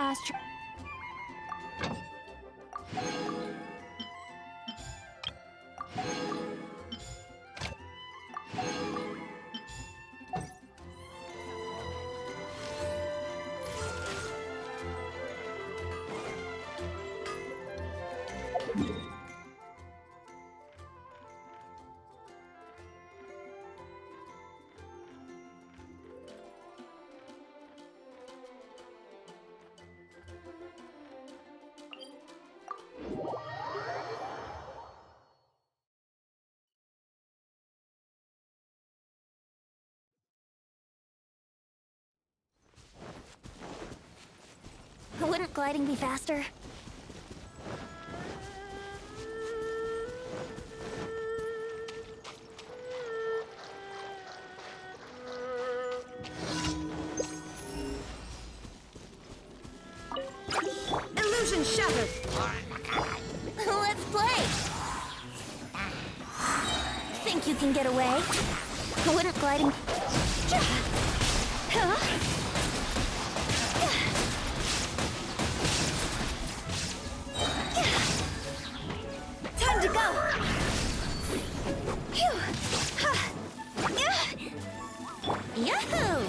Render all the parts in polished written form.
fast. Wouldn't gliding be faster? Illusion shattered! Let's play! Think you can get away? Wouldn't gliding... Huh? Time to go! Phew! Ha! Yahoo!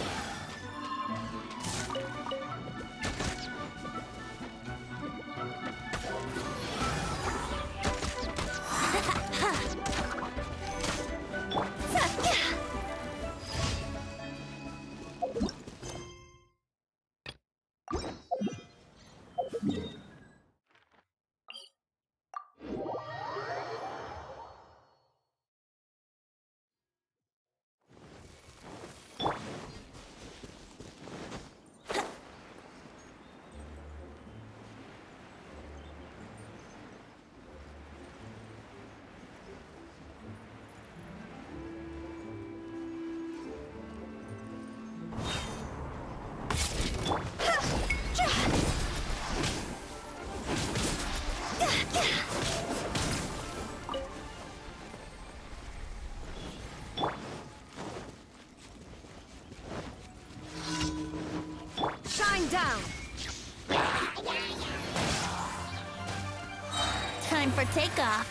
Shine down! Time for takeoff.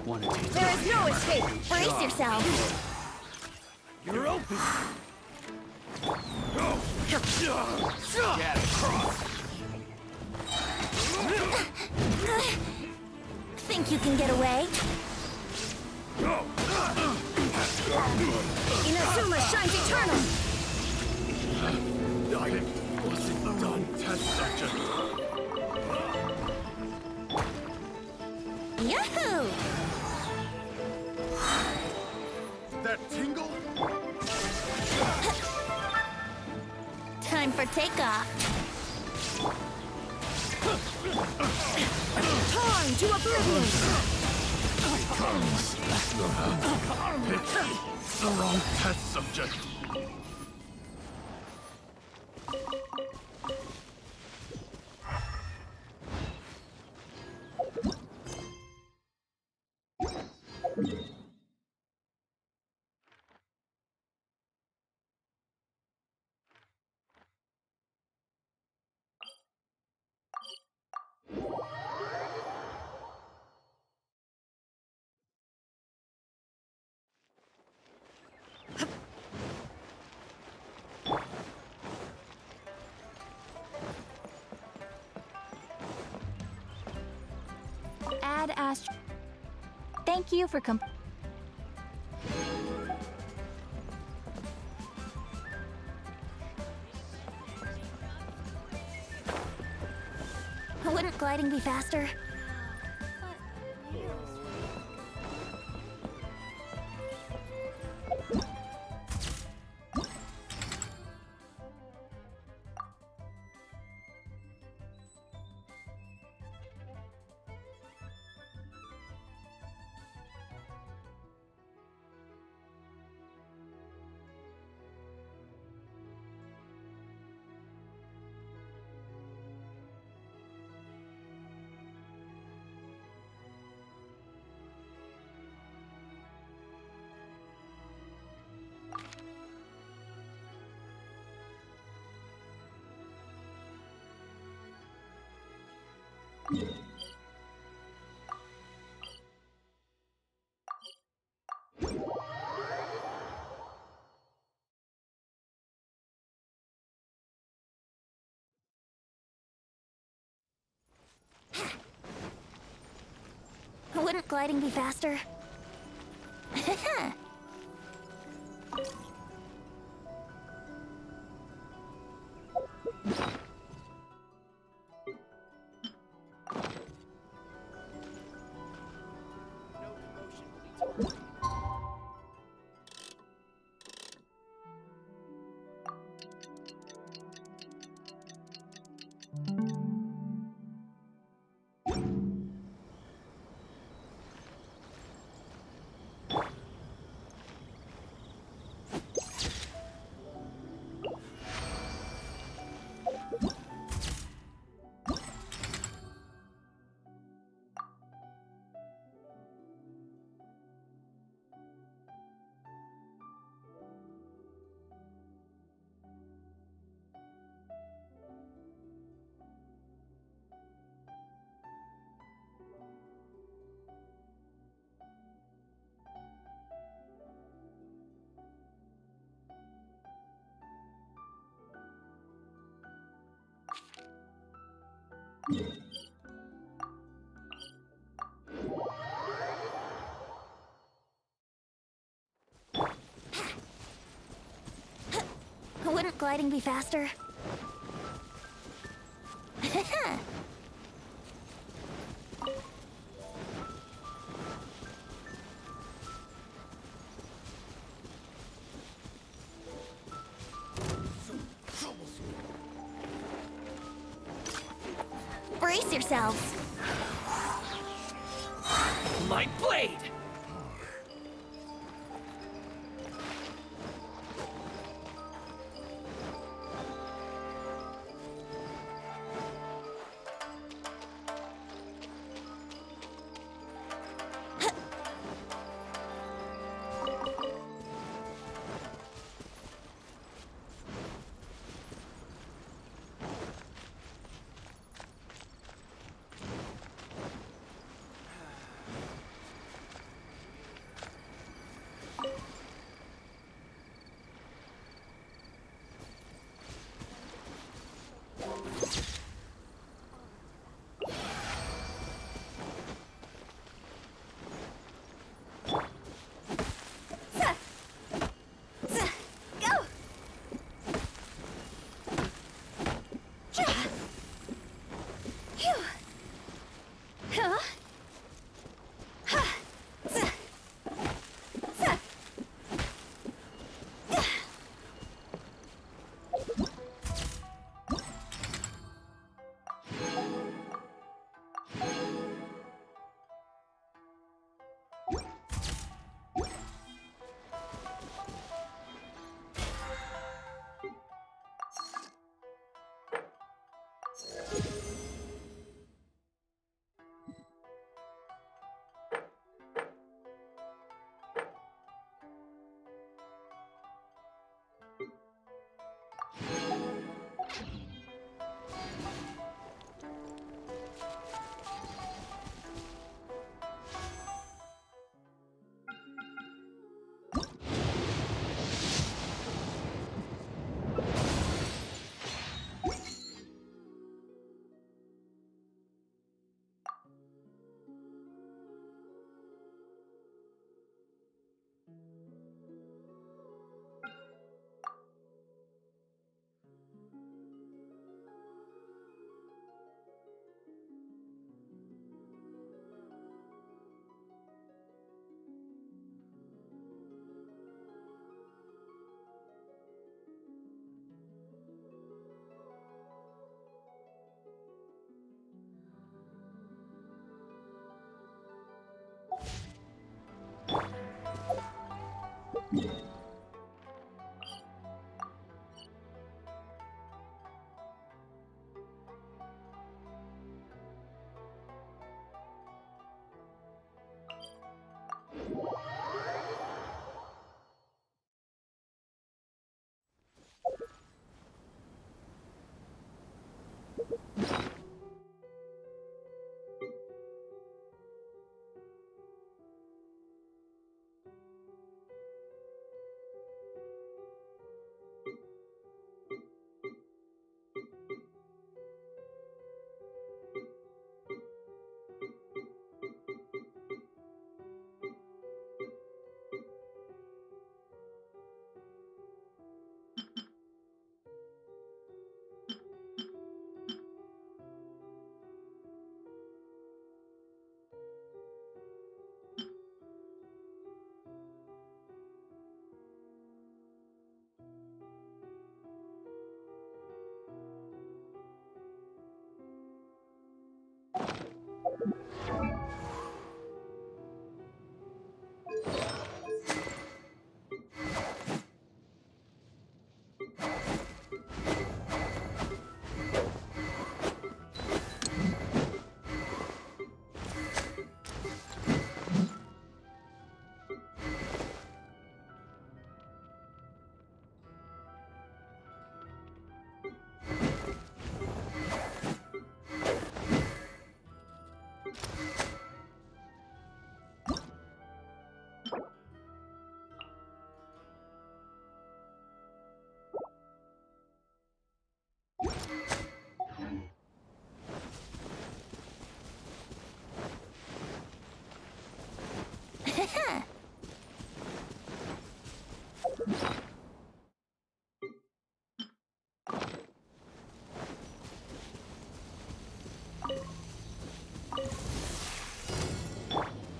Want to take There is no escape. Brace yourself. You're open. Go. Get across. Think you can get away? Inazuma shines eternal. I wasn't done, test subject. Yahoo! That tingle? Time for takeoff. Torn to oblivion. It's the wrong test subject. Add Astro. Thank you for Wouldn't gliding be faster? Wouldn't gliding be faster? Wouldn't gliding be faster? Brace yourselves. My blade!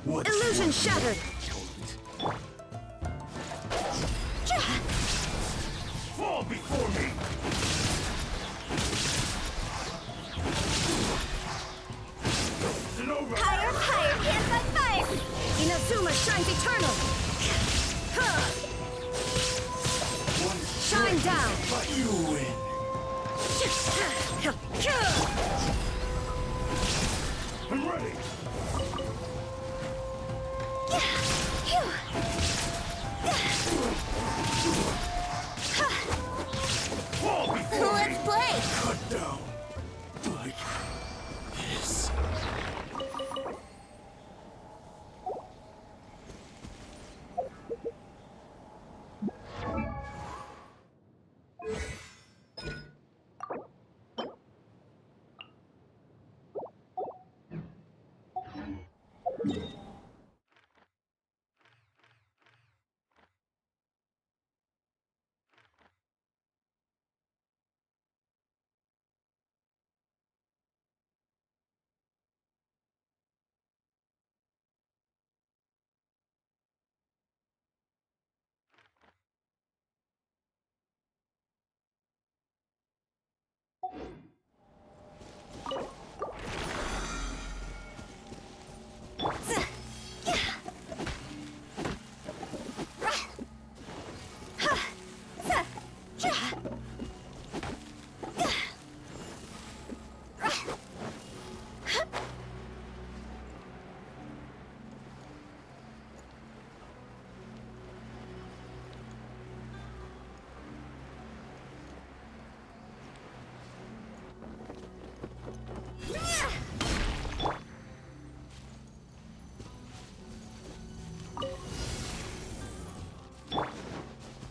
Illusion shattered. Fall before me! Zenova! Higher, higher, hands on fire! Inazuma shines eternal. Shine down. But you win! I'm ready! Fall before Let's me! play! Cut down! Like this.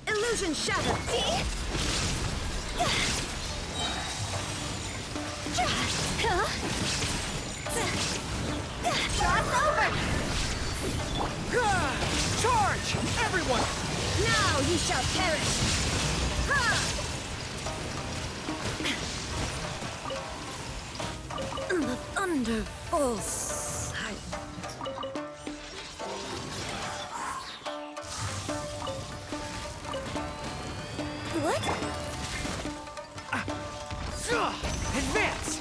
Illusion shattered. Cross over! Charge! Everyone! Now you shall perish. The thunder falls silent. What? Advance!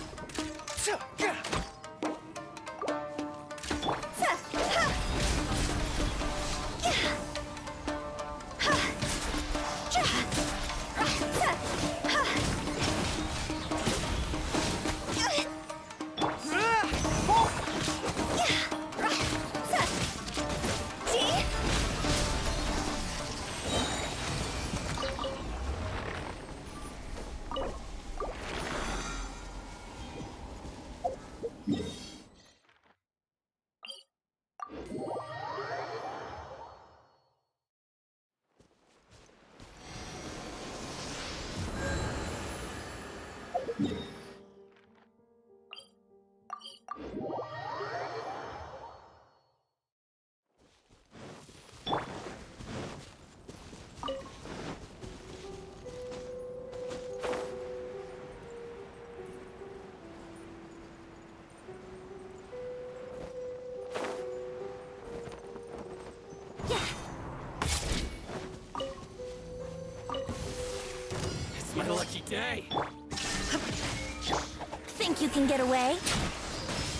It's my lucky day. Think you can get away?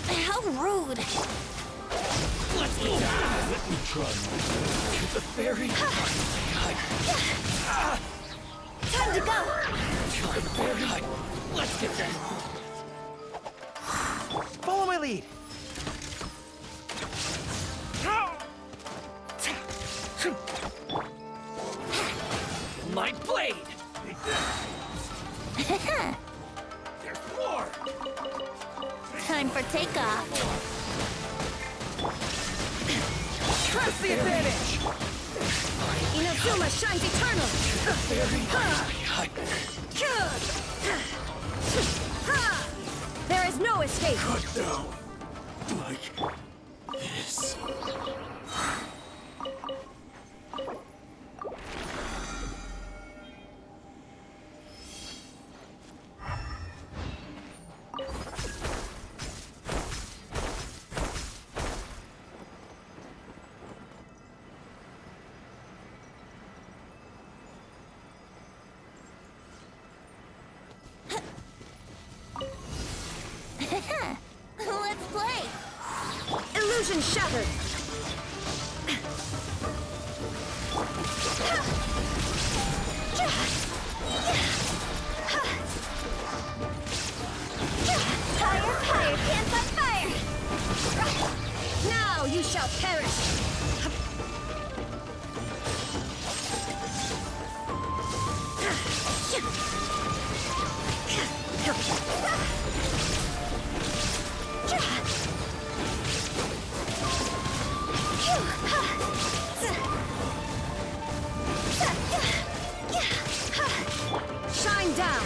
How rude! Let's go. Let me try. The fairy. Time to go! The fairy. Let's get there. Follow my lead. My blade. There's more. Time for takeoff. Press the advantage. Inazuma shines eternal! There is no escape! Cut down. Like this. Let's play! Illusion shattered! Higher, higher, pants on fire! Now you shall perish! Shine down!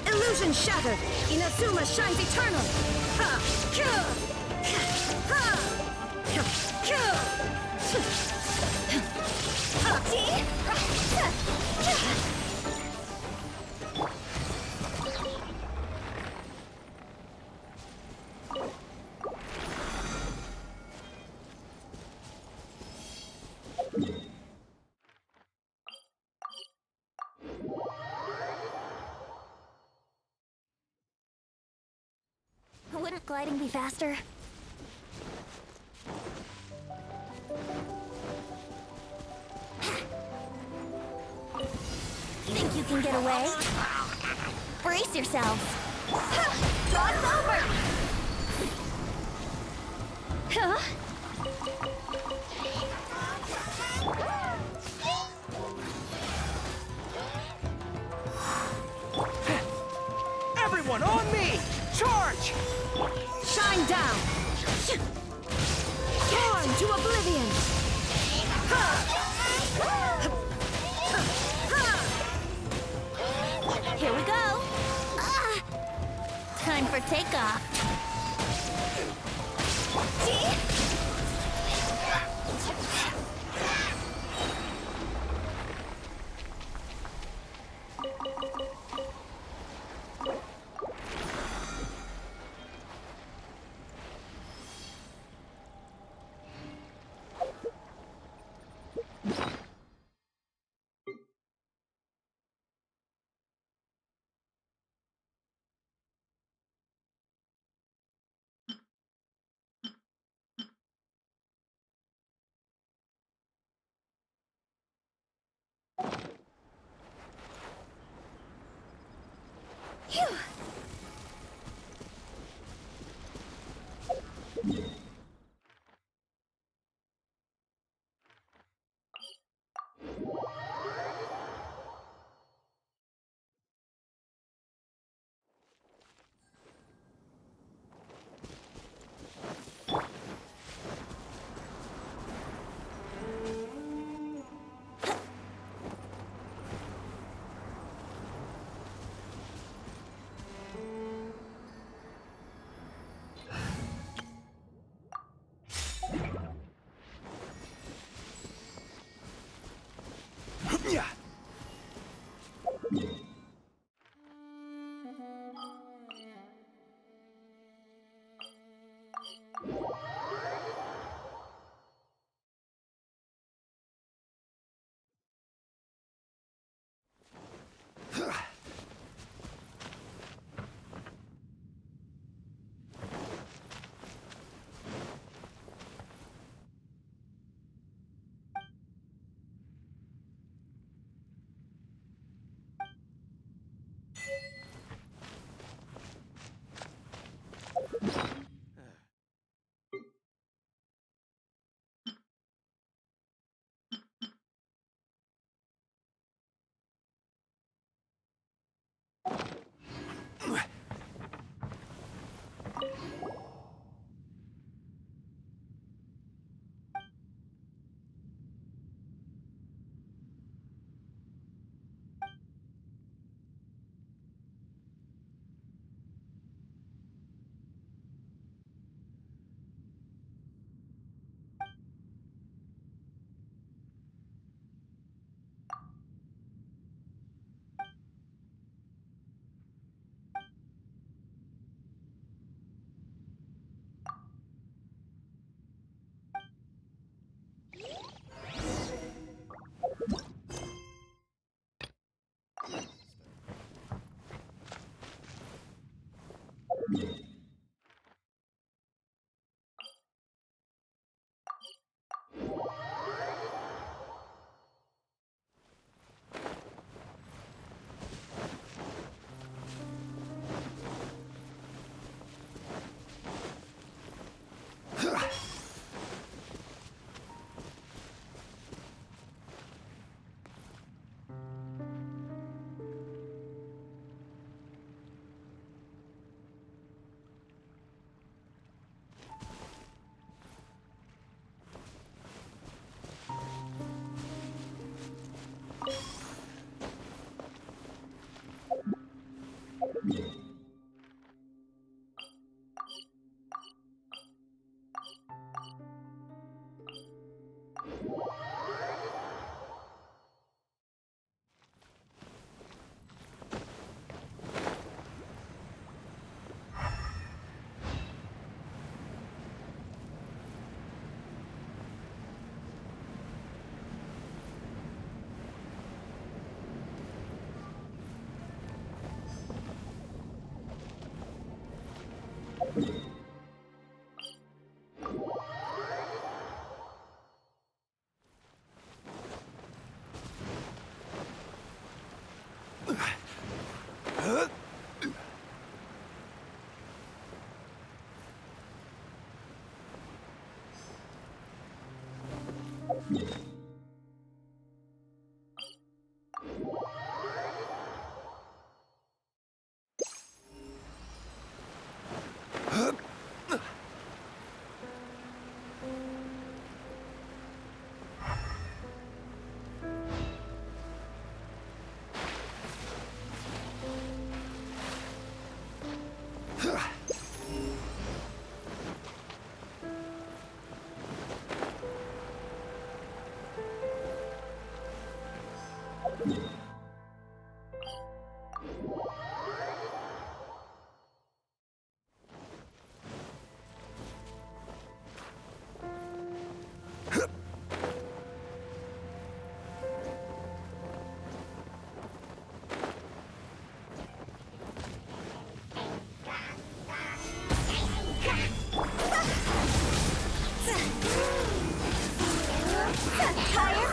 Illusion shattered! Inazuma shines eternal! Ha! Kyo! Ha! Kyo! Wouldn't gliding be faster? Think you can get away? Brace yourselves! Draw's over! Huh? Everyone on me! Charge! Shine down! Torn to oblivion! Here we go! Ah! Time for takeoff!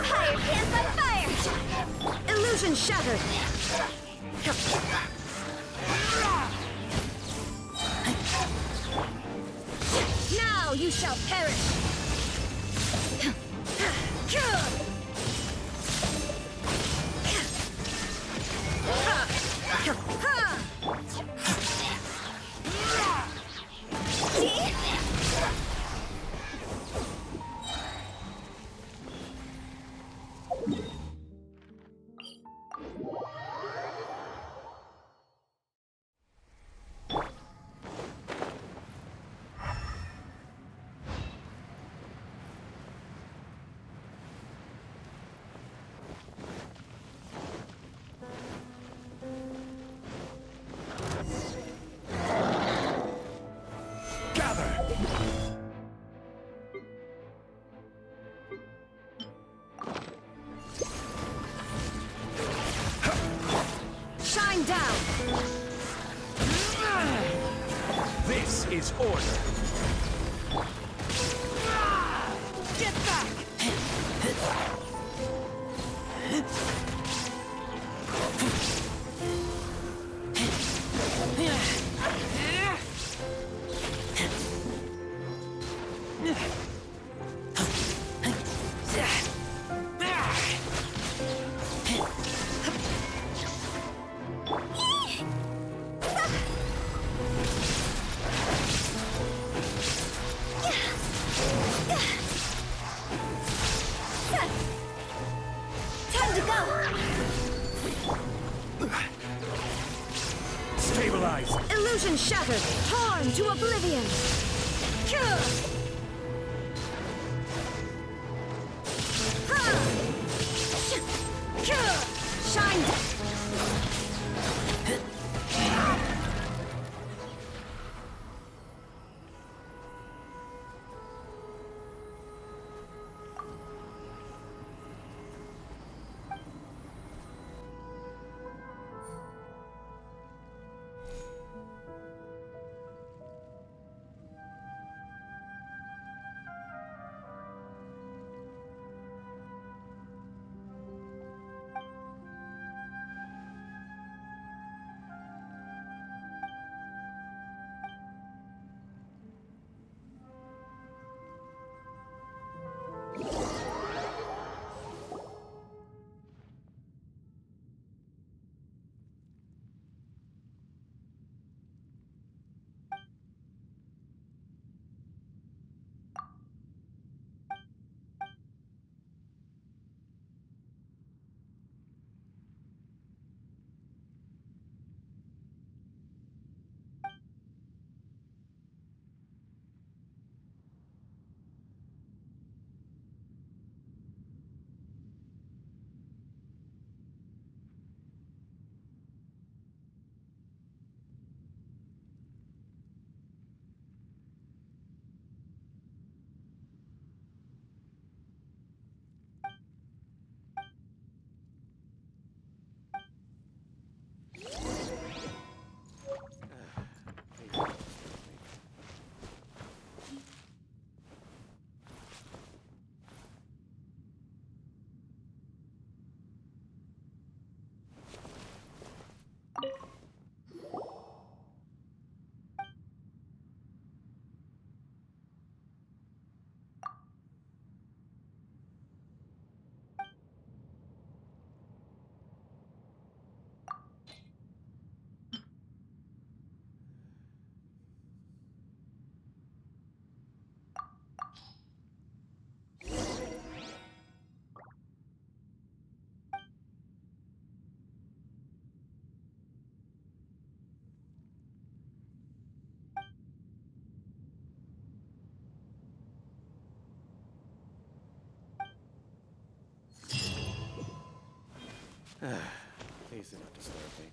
Higher, pants on fire! Illusion shattered! Now you shall perish! Shine down! This is order. Get back! Time to go! Stabilize. Illusion shattered! Torn to oblivion! Shine down! Please do not disturb me.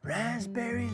Raspberry.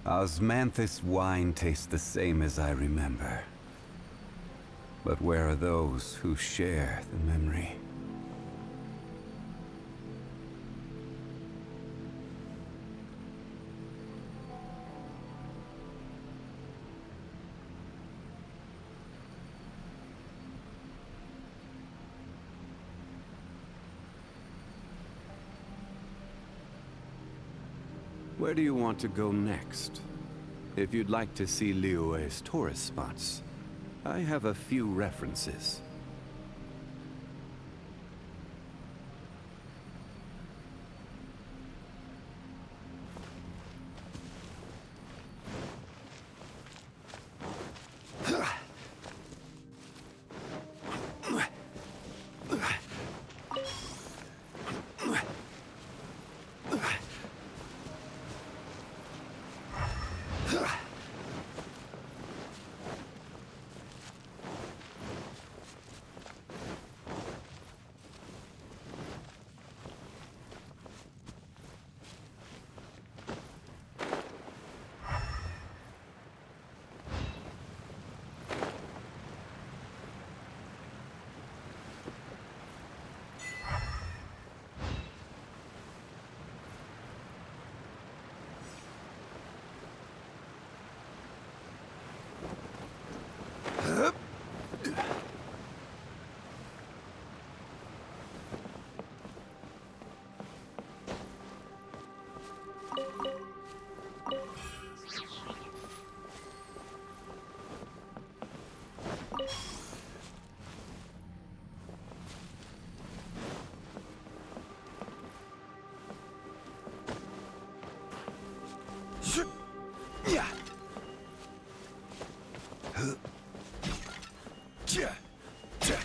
Osmanthus wine tastes the same as I remember. But where are those who share the memory? Where do you want to go next? If you'd like to see Liyue's tourist spots, I have a few references. Yeah. Yeah. Yeah.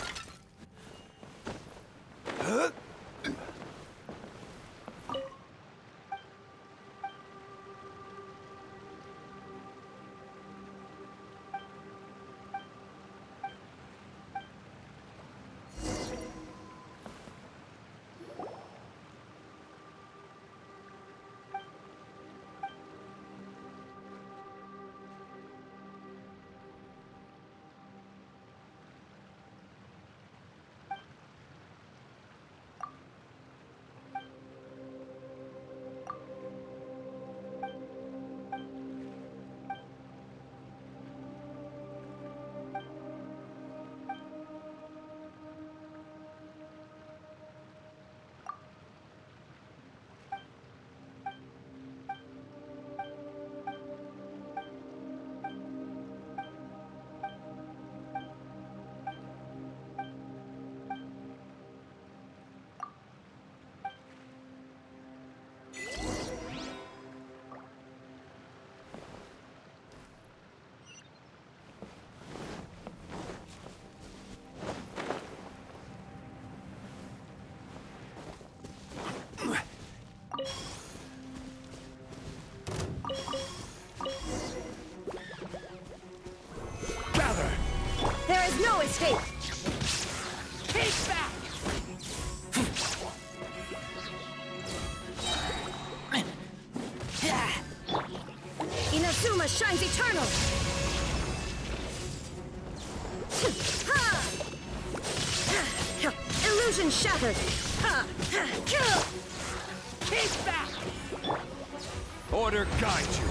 Gather! There is no escape! Take back! Inazuma shines eternal! Illusion shattered! Take back! Order guide you.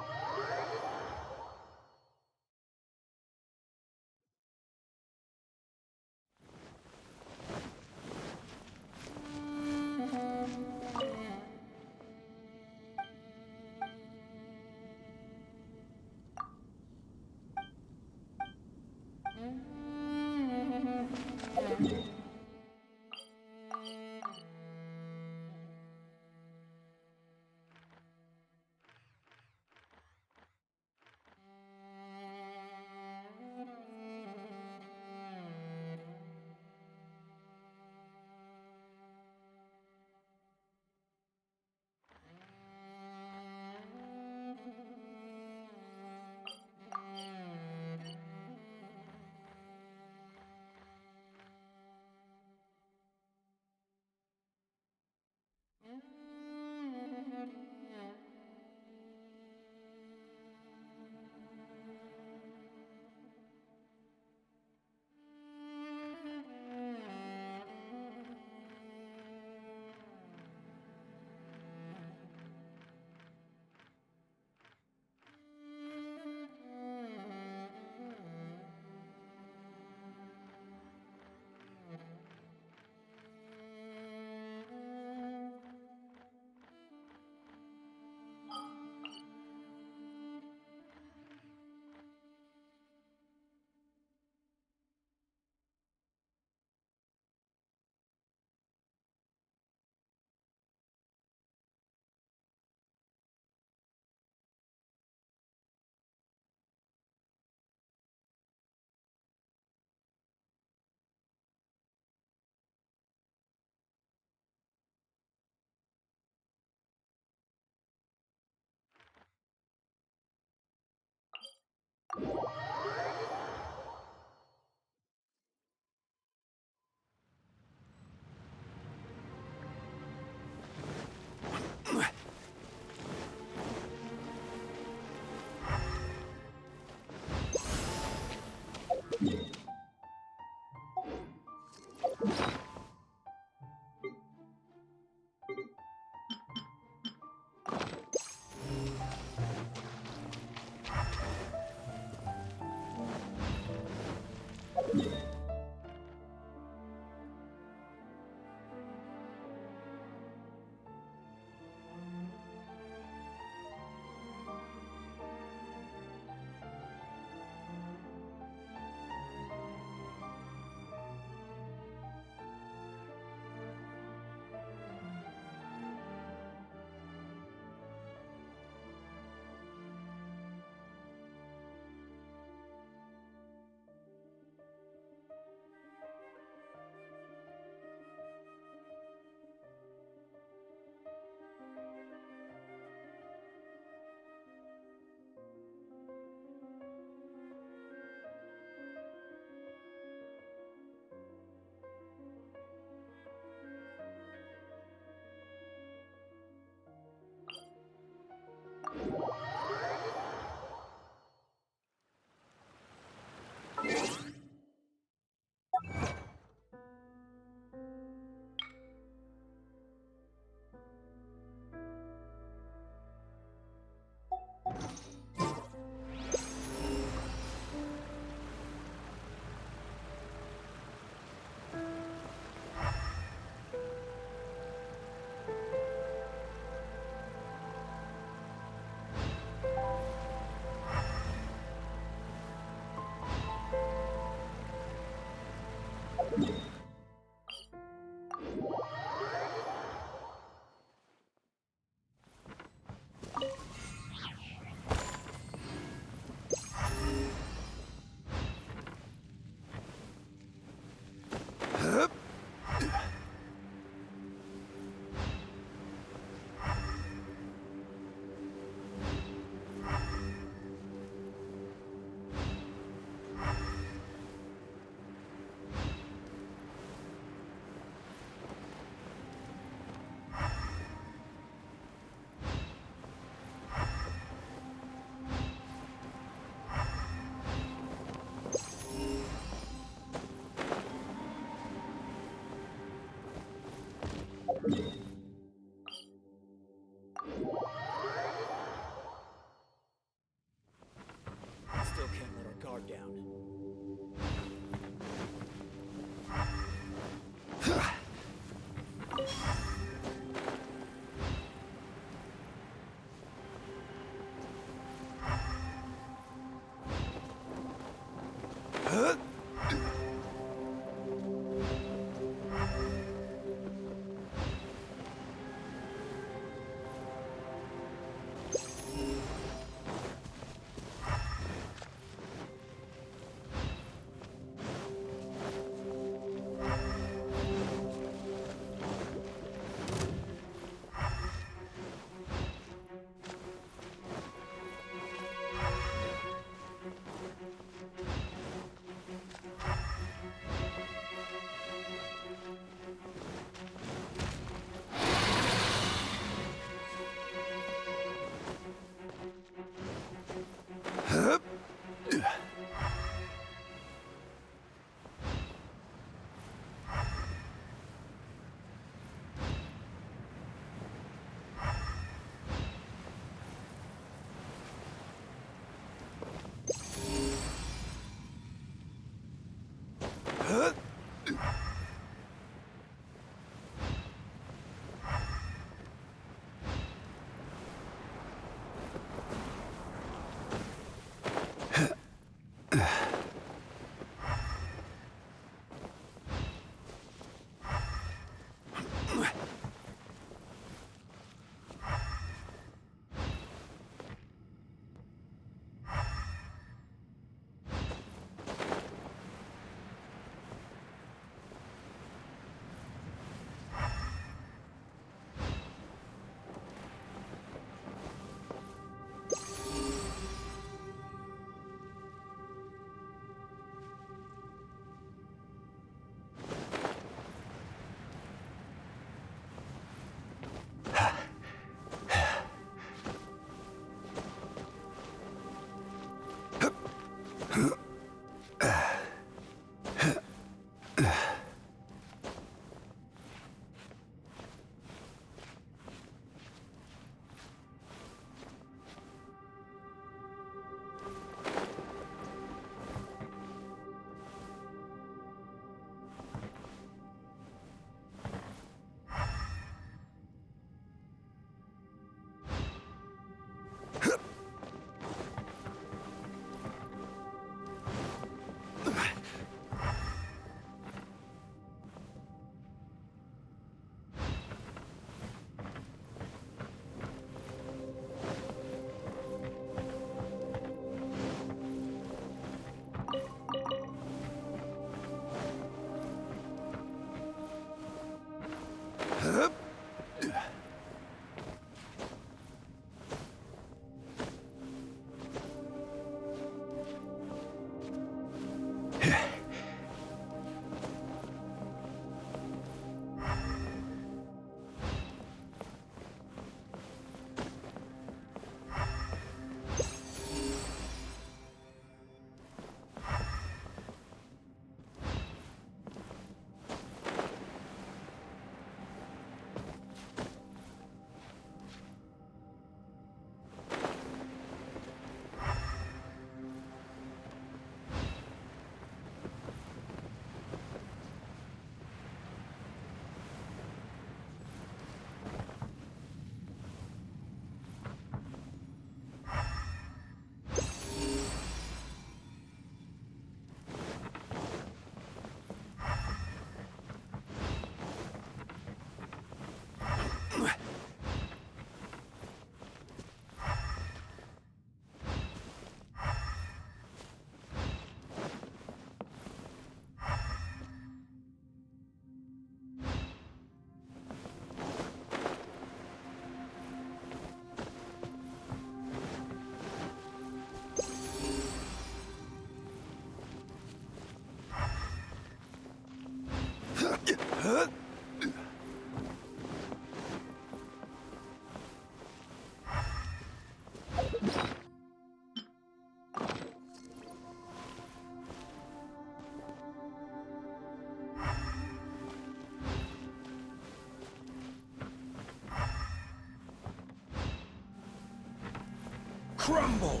Crumble!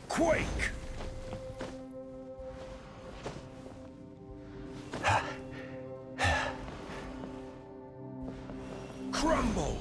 Quake! Crumble!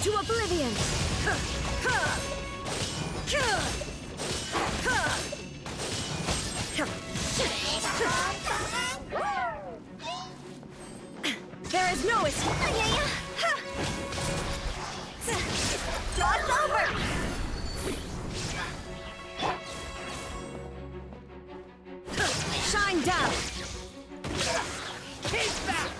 into oblivion! There is no escape! Cross over! Shine down! Keep back!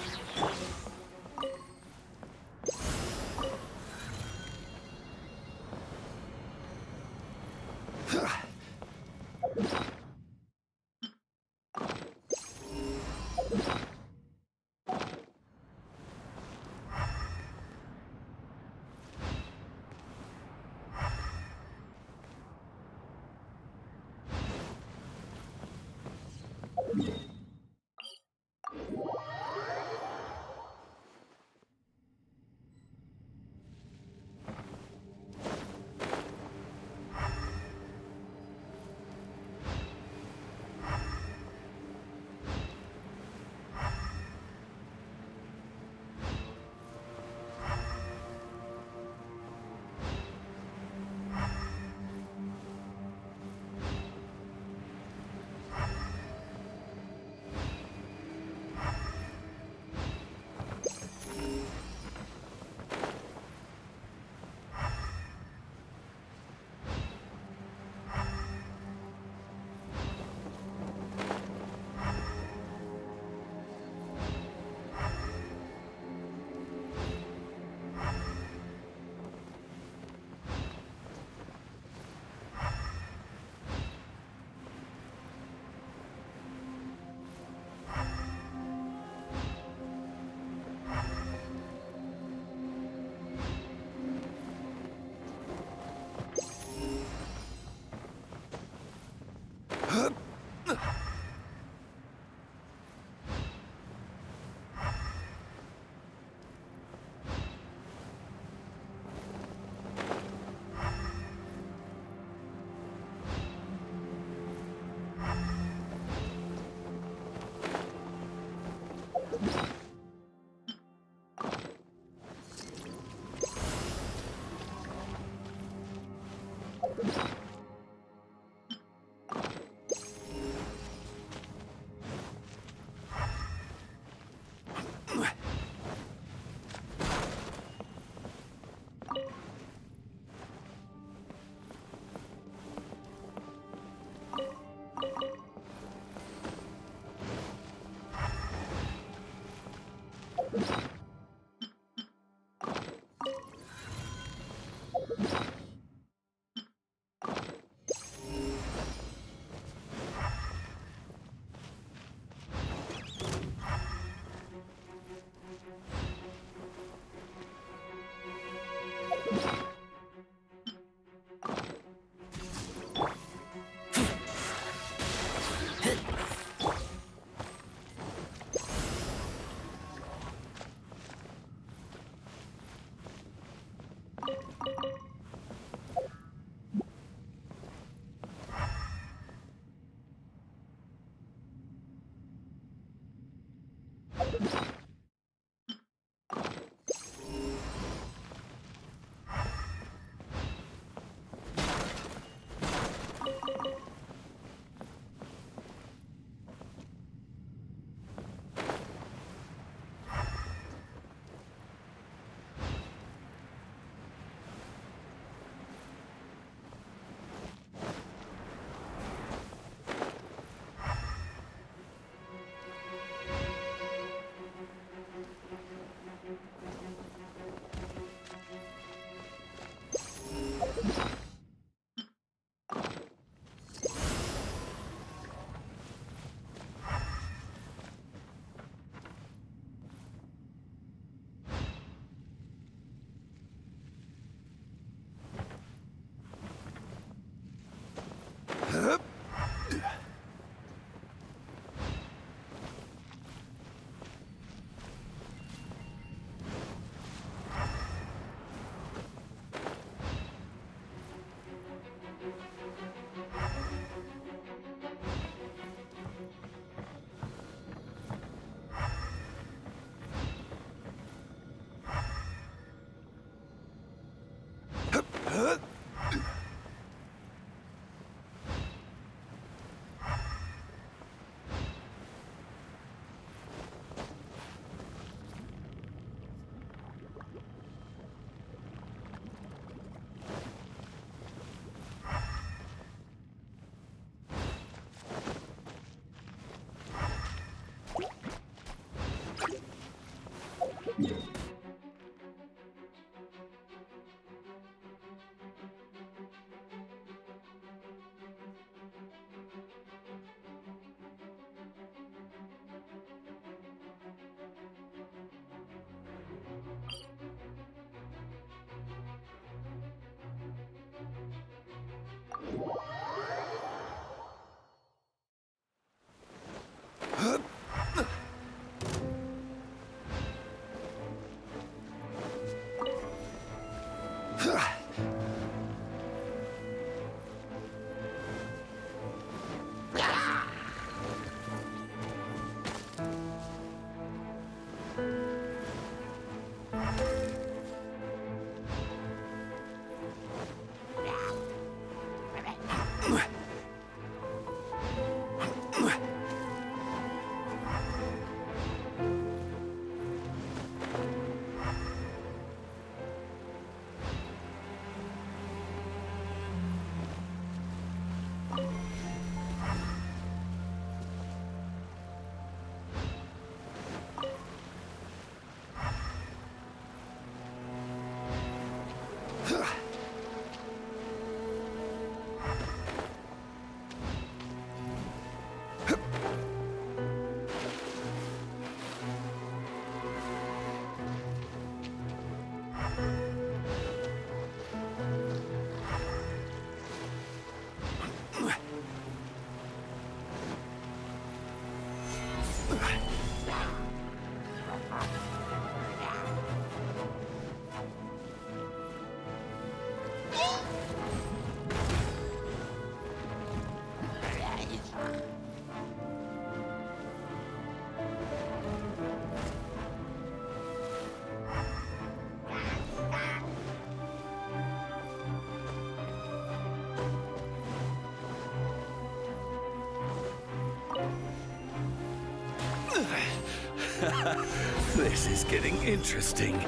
This is getting interesting.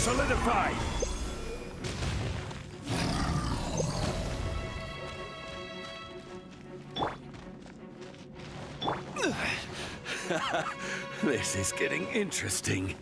Solidified! This is getting interesting.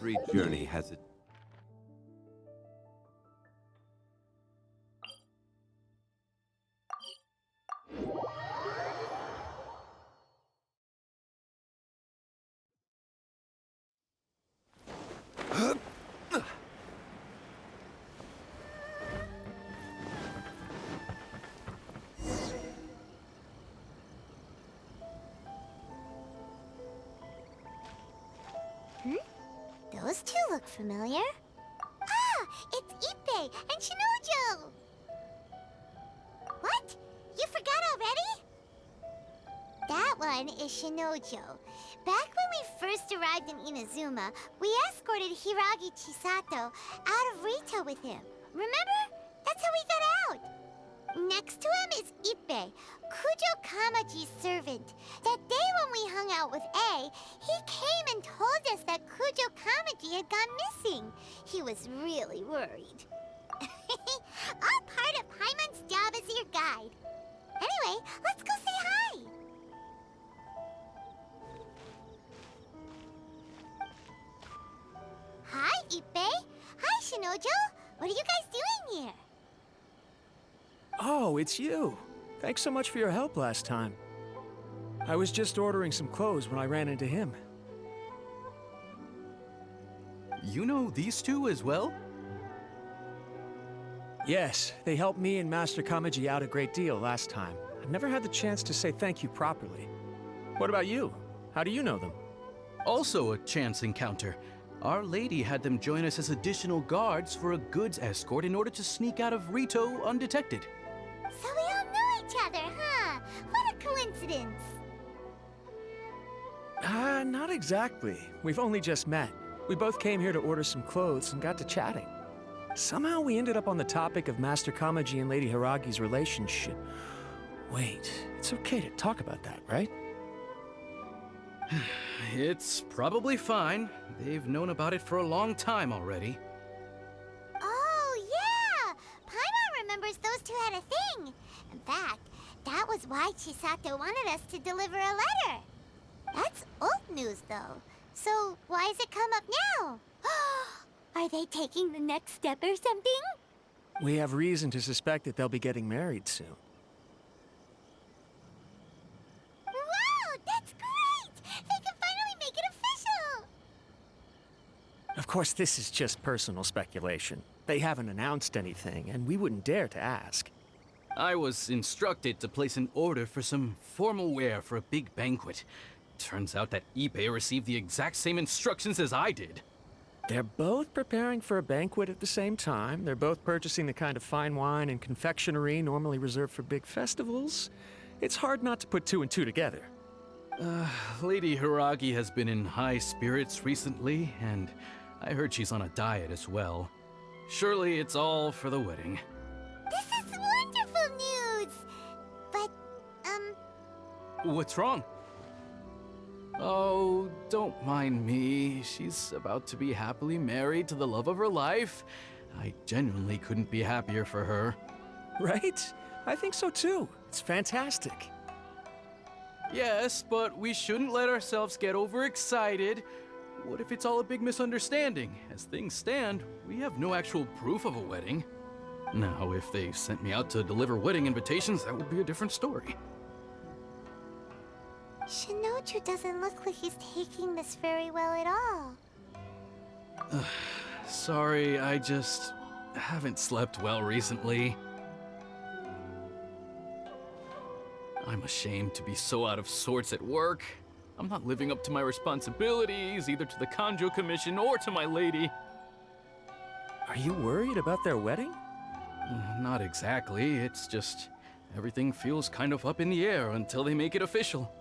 Every journey has its... Those two look familiar. Ah, it's Ippei and Shinojo! What? You forgot already? That one is Shinojo. Back when we first arrived in Inazuma, we escorted Hiragi Chisato out of Rito with him. Remember? That's how we got out. Next to him is Ippei, Kujo Kamaji's servant. That day when we hung out with A, he came and told us that Kujo Kamaji had gone missing. He was really worried. All part of Paimon's job as your guide. Anyway, let's go say hi. Hi, Ippei. Hi, Shinojo. What are you guys doing here? Oh, it's you. Thanks so much for your help last time. I was just ordering some clothes when I ran into him. You know these two as well? Yes, they helped me and Master Kamaji out a great deal last time. I've never had the chance to say thank you properly. What about you? How do you know them? Also a chance encounter. Our lady had them join us as additional guards for a goods escort in order to sneak out of Rito undetected. So we all know each other, huh? What a coincidence. Not exactly. We've only just met. We both came here to order some clothes and got to chatting. Somehow we ended up on the topic of Master Kamaji and Lady Hiragi's relationship. Wait, it's okay to talk about that, right? It's probably fine. They've known about it for a long time already. Oh, yeah! Paimon remembers those two had a thing. In fact, that was why Chisato wanted us to deliver a letter. That's old news, though. So why has it come up now? Are they taking the next step or something? We have reason to suspect that they'll be getting married soon. Wow, that's great! They can finally make it official! Of course, this is just personal speculation. They haven't announced anything, and we wouldn't dare to ask. I was instructed to place an order for some formal wear for a big banquet. Turns out that Ippei received the exact same instructions as I did. They're both preparing for a banquet at the same time. They're both purchasing the kind of fine wine and confectionery normally reserved for big festivals. It's hard not to put two and two together. Lady Hiragi has been in high spirits recently, and I heard she's on a diet as well. Surely it's all for the wedding. This is wonderful news! But, What's wrong? Oh, don't mind me. She's about to be happily married to the love of her life. I genuinely couldn't be happier for her. Right? I think so too. It's fantastic. Yes, but we shouldn't let ourselves get overexcited. What if it's all a big misunderstanding? As things stand, we have no actual proof of a wedding. Now, if they sent me out to deliver wedding invitations, that would be a different story. Shinoju doesn't look like he's taking this very well at all. Sorry, I just haven't slept well recently. I'm ashamed to be so out of sorts at work. I'm not living up to my responsibilities, either to the Kanjo Commission or to my lady. Are you worried about their wedding? Not exactly, it's just everything feels kind of up in the air until they make it official.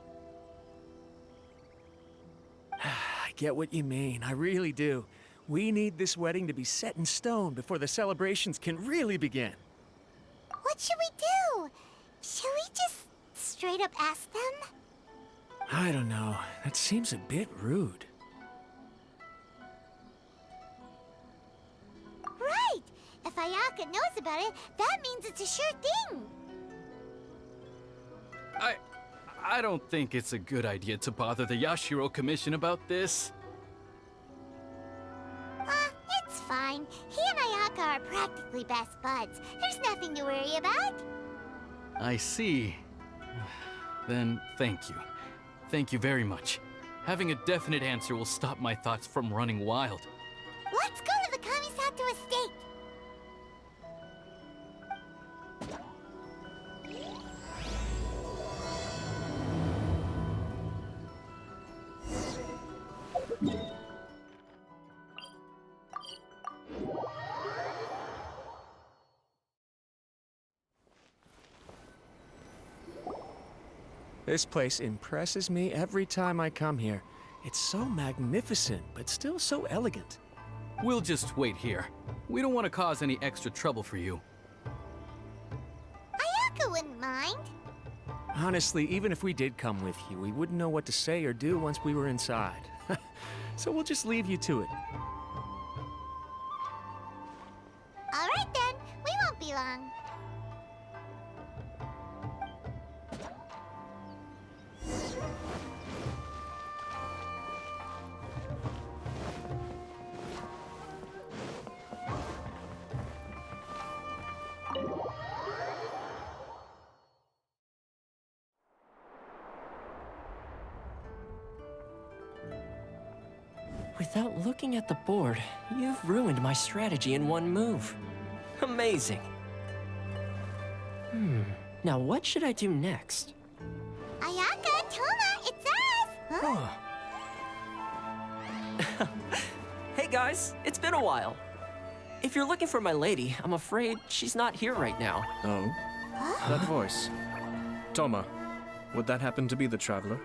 I get what you mean, I really do. We need this wedding to be set in stone before the celebrations can really begin. What should we do? Should we just straight up ask them? I don't know. That seems a bit rude. Right! If Ayaka knows about it, that means it's a sure thing. I don't think it's a good idea to bother the Yashiro Commission about this. It's fine. He and Ayaka are practically best buds. There's nothing to worry about. I see. Then thank you. Thank you very much. Having a definite answer will stop my thoughts from running wild. Let's go to the Kamisato estate. This place impresses me every time I come here. It's so magnificent, but still so elegant. We'll just wait here. We don't want to cause any extra trouble for you. Ayaka wouldn't mind. Honestly, even if we did come with you, we wouldn't know what to say or do once we were inside. So we'll just leave you to it. All right then, we won't be long. Without looking at the board, you've ruined my strategy in one move. Amazing. Now what should I do next? Ayaka, Toma, it's us! Huh? Oh. Hey guys, it's been a while. If you're looking for my lady, I'm afraid she's not here right now. Oh? That voice. Toma, would that happen to be the Traveler?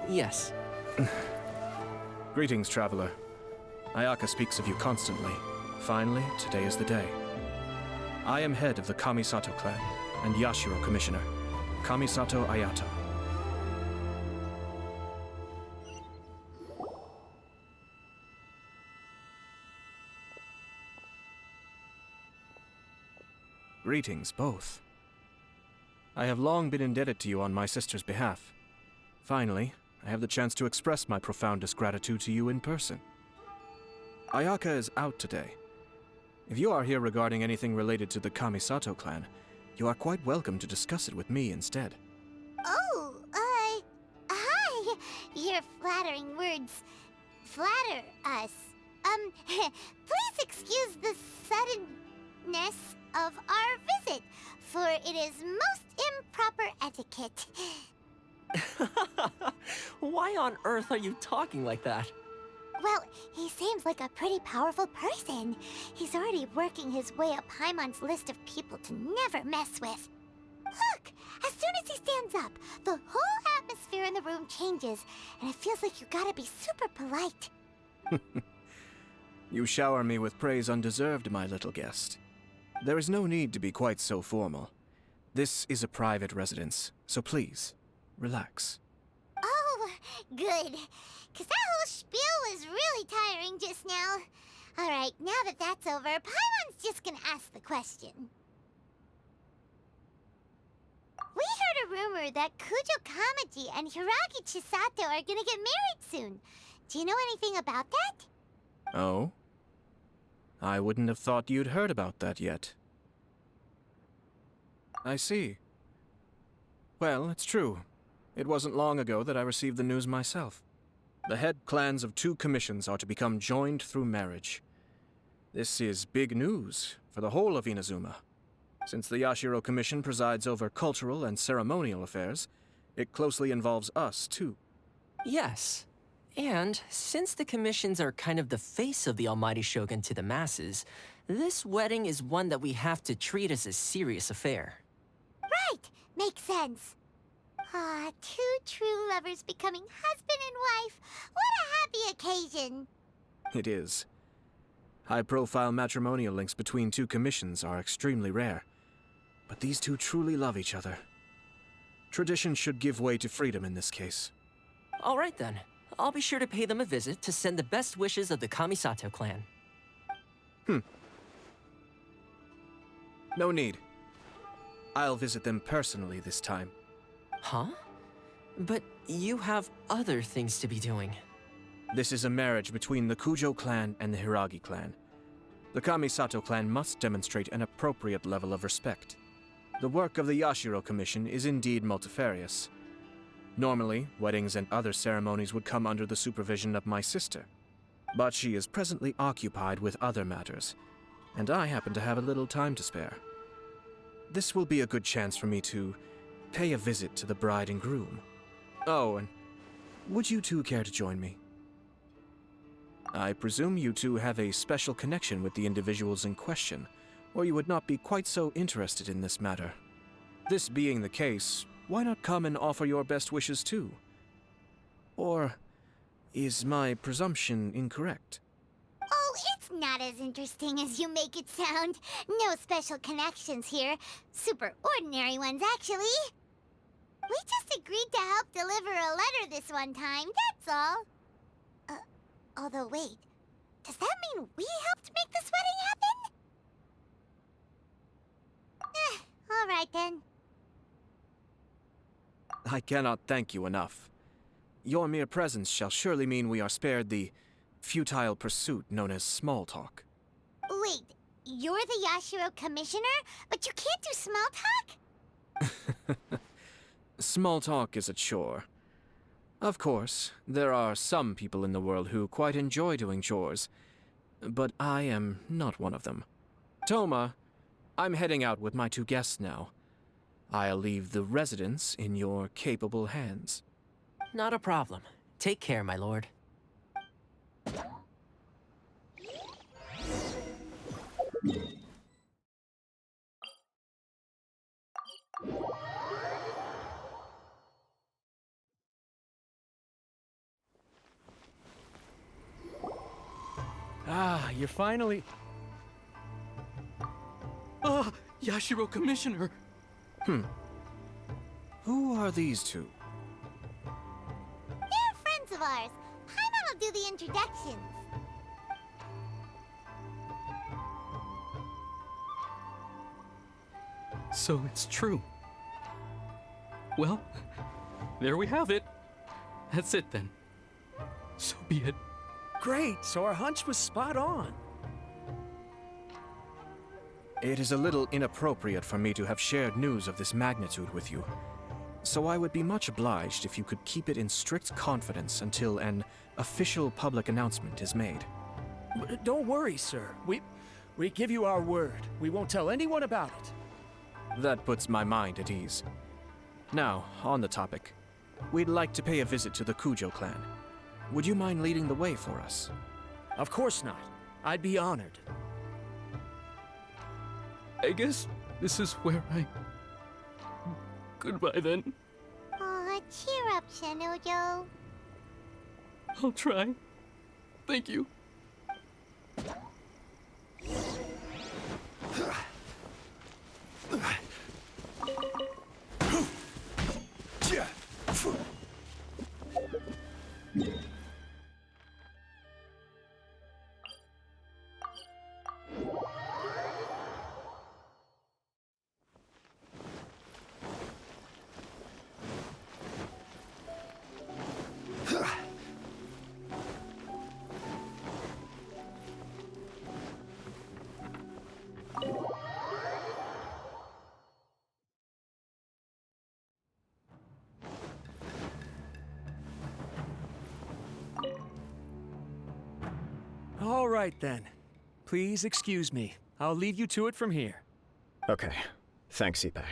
Yes. Greetings, Traveler. Ayaka speaks of you constantly. Finally, today is the day. I am head of the Kamisato clan and Yashiro Commissioner, Kamisato Ayato. Greetings, both. I have long been indebted to you on my sister's behalf. Finally, I have the chance to express my profoundest gratitude to you in person. Ayaka is out today. If you are here regarding anything related to the Kamisato clan, you are quite welcome to discuss it with me instead. Oh, hi. Your flattering words flatter us. Please excuse the suddenness of our visit, for it is most improper etiquette. Why on earth are you talking like that? Well, he seems like a pretty powerful person. He's already working his way up Paimon's list of people to never mess with. Look! As soon as he stands up, the whole atmosphere in the room changes, and it feels like you gotta be super polite. You shower me with praise undeserved, my little guest. There is no need to be quite so formal. This is a private residence, so please, relax. Oh, good. 'Cause that whole spiel was really tiring just now. Alright, now that that's over, Paimon's just gonna ask the question. We heard a rumor that Kujo Kamaji and Hiragi Chisato are gonna get married soon. Do you know anything about that? Oh? I wouldn't have thought you'd heard about that yet. I see. Well, it's true. It wasn't long ago that I received the news myself. The head clans of 2 commissions are to become joined through marriage. This is big news for the whole of Inazuma. Since the Yashiro Commission presides over cultural and ceremonial affairs, it closely involves us, too. Yes. And since the commissions are kind of the face of the Almighty Shogun to the masses, this wedding is one that we have to treat as a serious affair. Right, makes sense. Ah, two true lovers becoming husband and wife. What a happy occasion. It is. High-profile matrimonial links between two commissions are extremely rare. But these two truly love each other. Tradition should give way to freedom in this case. All right then. I'll be sure to pay them a visit to send the best wishes of the Kamisato clan. No need. I'll visit them personally this time. Huh? But you have other things to be doing. This is a marriage between the Kujo clan and the Hiragi clan. The Kamisato clan must demonstrate an appropriate level of respect. The work of the Yashiro Commission is indeed multifarious. Normally, weddings and other ceremonies would come under the supervision of my sister. But she is presently occupied with other matters, and I happen to have a little time to spare. This will be a good chance for me to pay a visit to the bride and groom. Oh, and would you two care to join me? I presume you two have a special connection with the individuals in question, or you would not be quite so interested in this matter. This being the case, why not come and offer your best wishes too? Or is my presumption incorrect? Oh, it's not as interesting as you make it sound. No special connections here. Super ordinary ones, actually. We just agreed to help deliver a letter this one time, that's all. Although, wait. Does that mean we helped make this wedding happen? All right then. I cannot thank you enough. Your mere presence shall surely mean we are spared the futile pursuit known as small talk. Wait, you're the Yashiro Commissioner, but you can't do small talk? Small talk is a chore. Of course, there are some people in the world who quite enjoy doing chores, but I am not one of them. Toma, I'm heading out with my two guests now. I'll leave the residence in your capable hands. Not a problem. Take care, my lord. Ah, you're finally... Ah, Yashiro Commissioner! Who are these two? They're friends of ours. Paimon will do the introductions. So it's true. Well, there we have it. That's it then. So be it. Great, so our hunch was spot on. It is a little inappropriate for me to have shared news of this magnitude with you, so I would be much obliged if you could keep it in strict confidence until an official public announcement is made. Don't worry, sir. We give you our word. We won't tell anyone about it. That puts my mind at ease. Now, on the topic. We'd like to pay a visit to the Kujo clan. Would you mind leading the way for us? Of course not. I'd be honored. I guess this is where I... Goodbye then. Aw, cheer up, Shinojo. I'll try. Thank you. All right, then. Please excuse me. I'll leave you to it from here. Okay. Thanks, Ippei.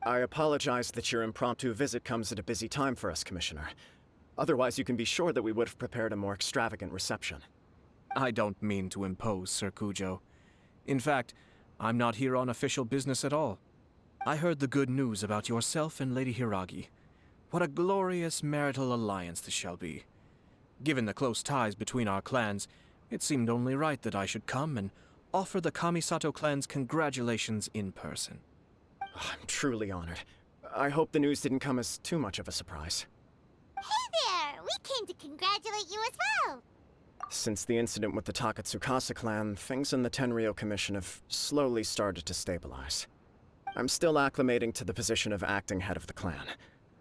I apologize that your impromptu visit comes at a busy time for us, Commissioner. Otherwise, you can be sure that we would have prepared a more extravagant reception. I don't mean to impose, Sir Kujo. In fact, I'm not here on official business at all. I heard the good news about yourself and Lady Hiragi. What a glorious marital alliance this shall be. Given the close ties between our clans, it seemed only right that I should come and offer the Kamisato clan's congratulations in person. I'm truly honored. I hope the news didn't come as too much of a surprise. Hey there! We came to congratulate you as well! Since the incident with the Takatsukasa clan, things in the Tenryou Commission have slowly started to stabilize. I'm still acclimating to the position of acting head of the clan.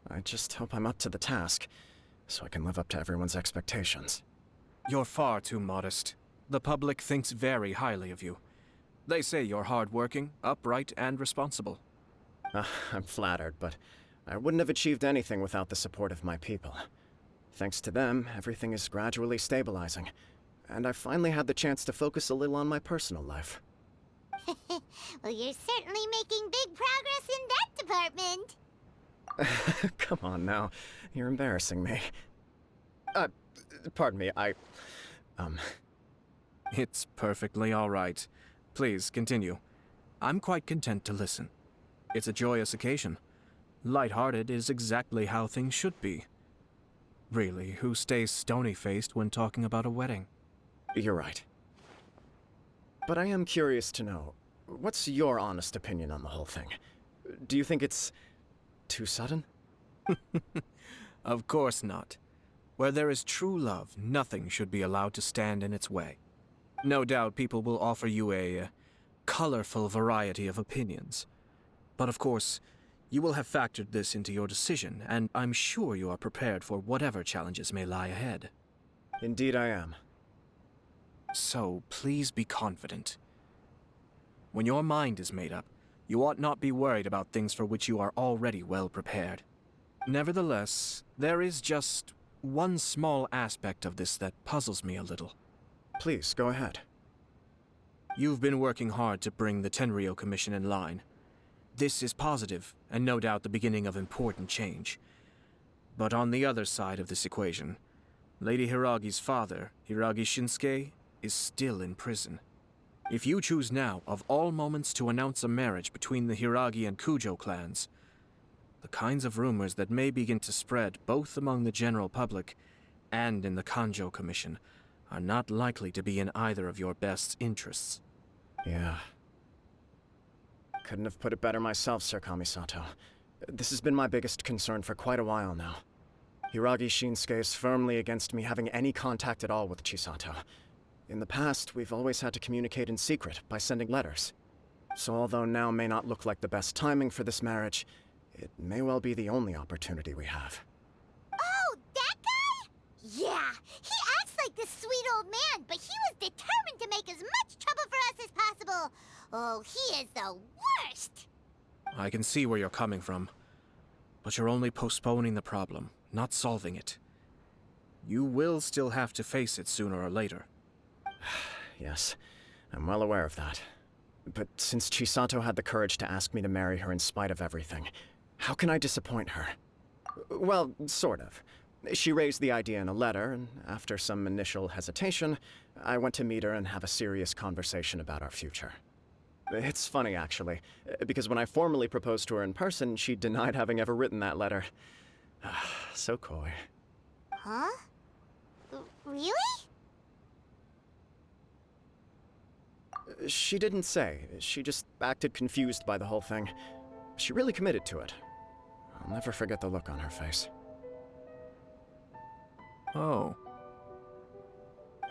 I just hope I'm up to the task, so I can live up to everyone's expectations. You're far too modest. The public thinks very highly of you. They say you're hardworking, upright, and responsible. I'm flattered, but I wouldn't have achieved anything without the support of my people. Thanks to them, everything is gradually stabilizing, and I finally had the chance to focus a little on my personal life. Well, you're certainly making big progress in that department. Come on now, you're embarrassing me. Pardon me, It's perfectly all right. Please, continue. I'm quite content to listen. It's a joyous occasion. Light-hearted is exactly how things should be. Really, who stays stony-faced when talking about a wedding? You're right. But I am curious to know, what's your honest opinion on the whole thing? Do you think it's too sudden? Of course not. Where there is true love, nothing should be allowed to stand in its way. No doubt people will offer you a colorful variety of opinions. But of course, you will have factored this into your decision, and I'm sure you are prepared for whatever challenges may lie ahead. Indeed I am. So, please be confident. When your mind is made up, you ought not be worried about things for which you are already well prepared. Nevertheless, there is just one small aspect of this that puzzles me a little. Please, go ahead. You've been working hard to bring the Tenryou Commission in line. This is positive, and no doubt the beginning of important change. But on the other side of this equation, Lady Hiragi's father, Hiragi Shinsuke, is still in prison. If you choose now, of all moments, to announce a marriage between the Hiragi and Kujo clans, the kinds of rumors that may begin to spread both among the general public and in the Kanjo Commission are not likely to be in either of your best interests. Yeah. Couldn't have put it better myself, Sir Kamisato. This has been my biggest concern for quite a while now. Hiragi Shinsuke is firmly against me having any contact at all with Chisato. In the past, we've always had to communicate in secret by sending letters. So although now may not look like the best timing for this marriage, it may well be the only opportunity we have. Oh, that guy? Yeah, he acts like this sweet old man, but he was determined to make as much trouble for us as possible. Oh, he is the worst! I can see where you're coming from, but you're only postponing the problem, not solving it. You will still have to face it sooner or later. Yes, I'm well aware of that. But since Chisato had the courage to ask me to marry her in spite of everything, how can I disappoint her? Well, sort of. She raised the idea in a letter, and after some initial hesitation, I went to meet her and have a serious conversation about our future. It's funny, actually, because when I formally proposed to her in person, she denied having ever written that letter. So coy. Huh? Really? She didn't say. She just acted confused by the whole thing. She really committed to it. I'll never forget the look on her face. Oh.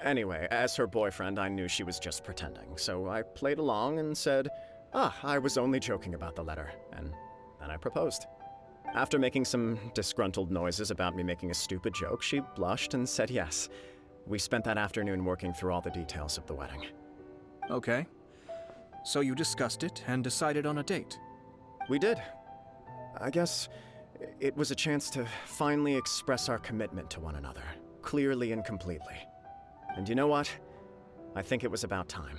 Anyway, as her boyfriend, I knew she was just pretending, so I played along and said, I was only joking about the letter, and then I proposed. After making some disgruntled noises about me making a stupid joke, she blushed and said yes. We spent that afternoon working through all the details of the wedding. Okay. So you discussed it and decided on a date? We did. I guess it was a chance to finally express our commitment to one another, clearly and completely. And you know what? I think it was about time.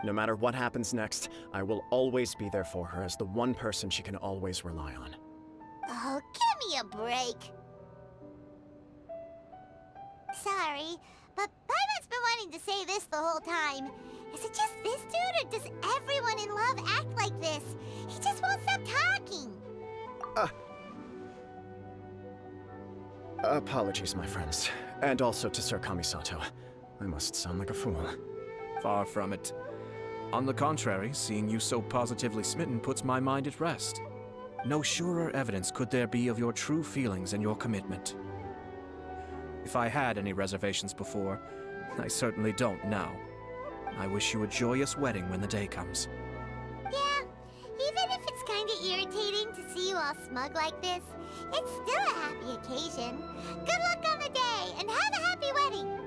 No matter what happens next, I will always be there for her as the one person she can always rely on. Oh, give me a break. Sorry, but Paimon's been wanting to say this the whole time. Is it just this dude, or does everyone in love act like this? He just won't stop talking. Apologies, my friends. And also to Sir Kamisato. I must sound like a fool. Far from it. On the contrary, seeing you so positively smitten puts my mind at rest. No surer evidence could there be of your true feelings and your commitment. If I had any reservations before, I certainly don't now. I wish you a joyous wedding when the day comes. Yeah, even if it's kinda irritating to see you all smug like this, it's still a happy occasion. Good luck on the day, and have a happy wedding!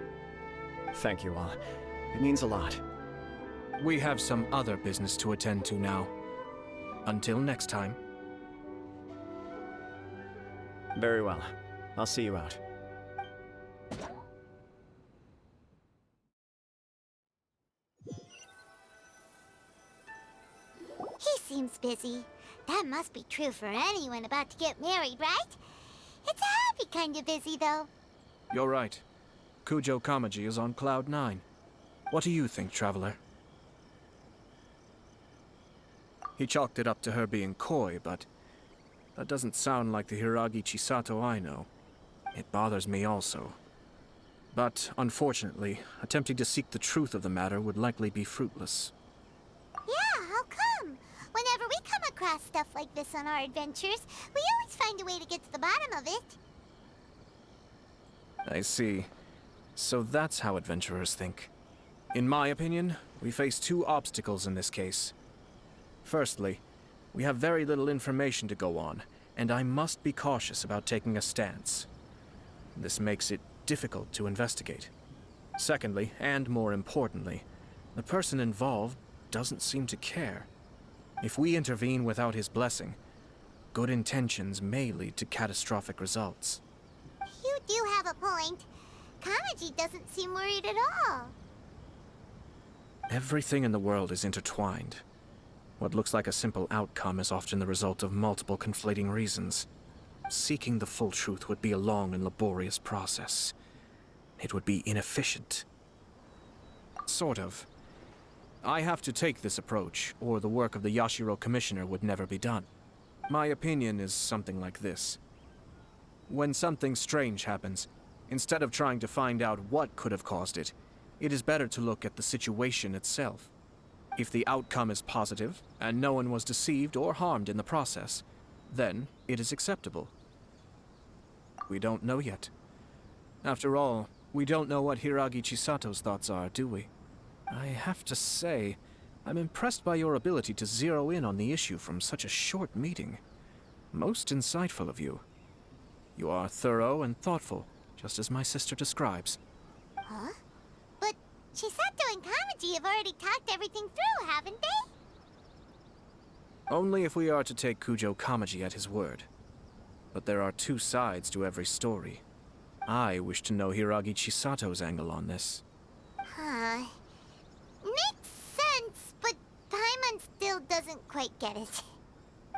Thank you all. It means a lot. We have some other business to attend to now. Until next time. Very well. I'll see you out. He seems busy. That must be true for anyone about to get married, right? It's a happy kind of busy, though. You're right. Kujo Kamaji is on cloud 9. What do you think, Traveler? He chalked it up to her being coy, but that doesn't sound like the Hiragi Chisato I know. It bothers me also. But, unfortunately, attempting to seek the truth of the matter would likely be fruitless. Yeah, how come? Whenever we come across stuff like this on our adventures, we always find a way to get to the bottom of it. I see. So that's how adventurers think. In my opinion, we face two obstacles in this case. Firstly, we have very little information to go on, and I must be cautious about taking a stance. This makes it difficult to investigate. Secondly, and more importantly, the person involved doesn't seem to care. If we intervene without his blessing, good intentions may lead to catastrophic results. You do have a point. Kamaji doesn't seem worried at all. Everything in the world is intertwined. What looks like a simple outcome is often the result of multiple conflating reasons. Seeking the full truth would be a long and laborious process. It would be inefficient. Sort of. I have to take this approach, or the work of the Yashiro Commissioner would never be done. My opinion is something like this. When something strange happens, instead of trying to find out what could have caused it, it is better to look at the situation itself. If the outcome is positive, and no one was deceived or harmed in the process, then it is acceptable. We don't know yet. After all, we don't know what Hiragi Chisato's thoughts are, do we? I have to say, I'm impressed by your ability to zero in on the issue from such a short meeting. Most insightful of you. You are thorough and thoughtful, just as my sister describes. Huh? But Chisato and Kamaji have already talked everything through, haven't they? Only if we are to take Kujo Kamaji at his word. But there are two sides to every story. I wish to know Hiragi Chisato's angle on this. Huh. Makes sense, but Paimon still doesn't quite get it.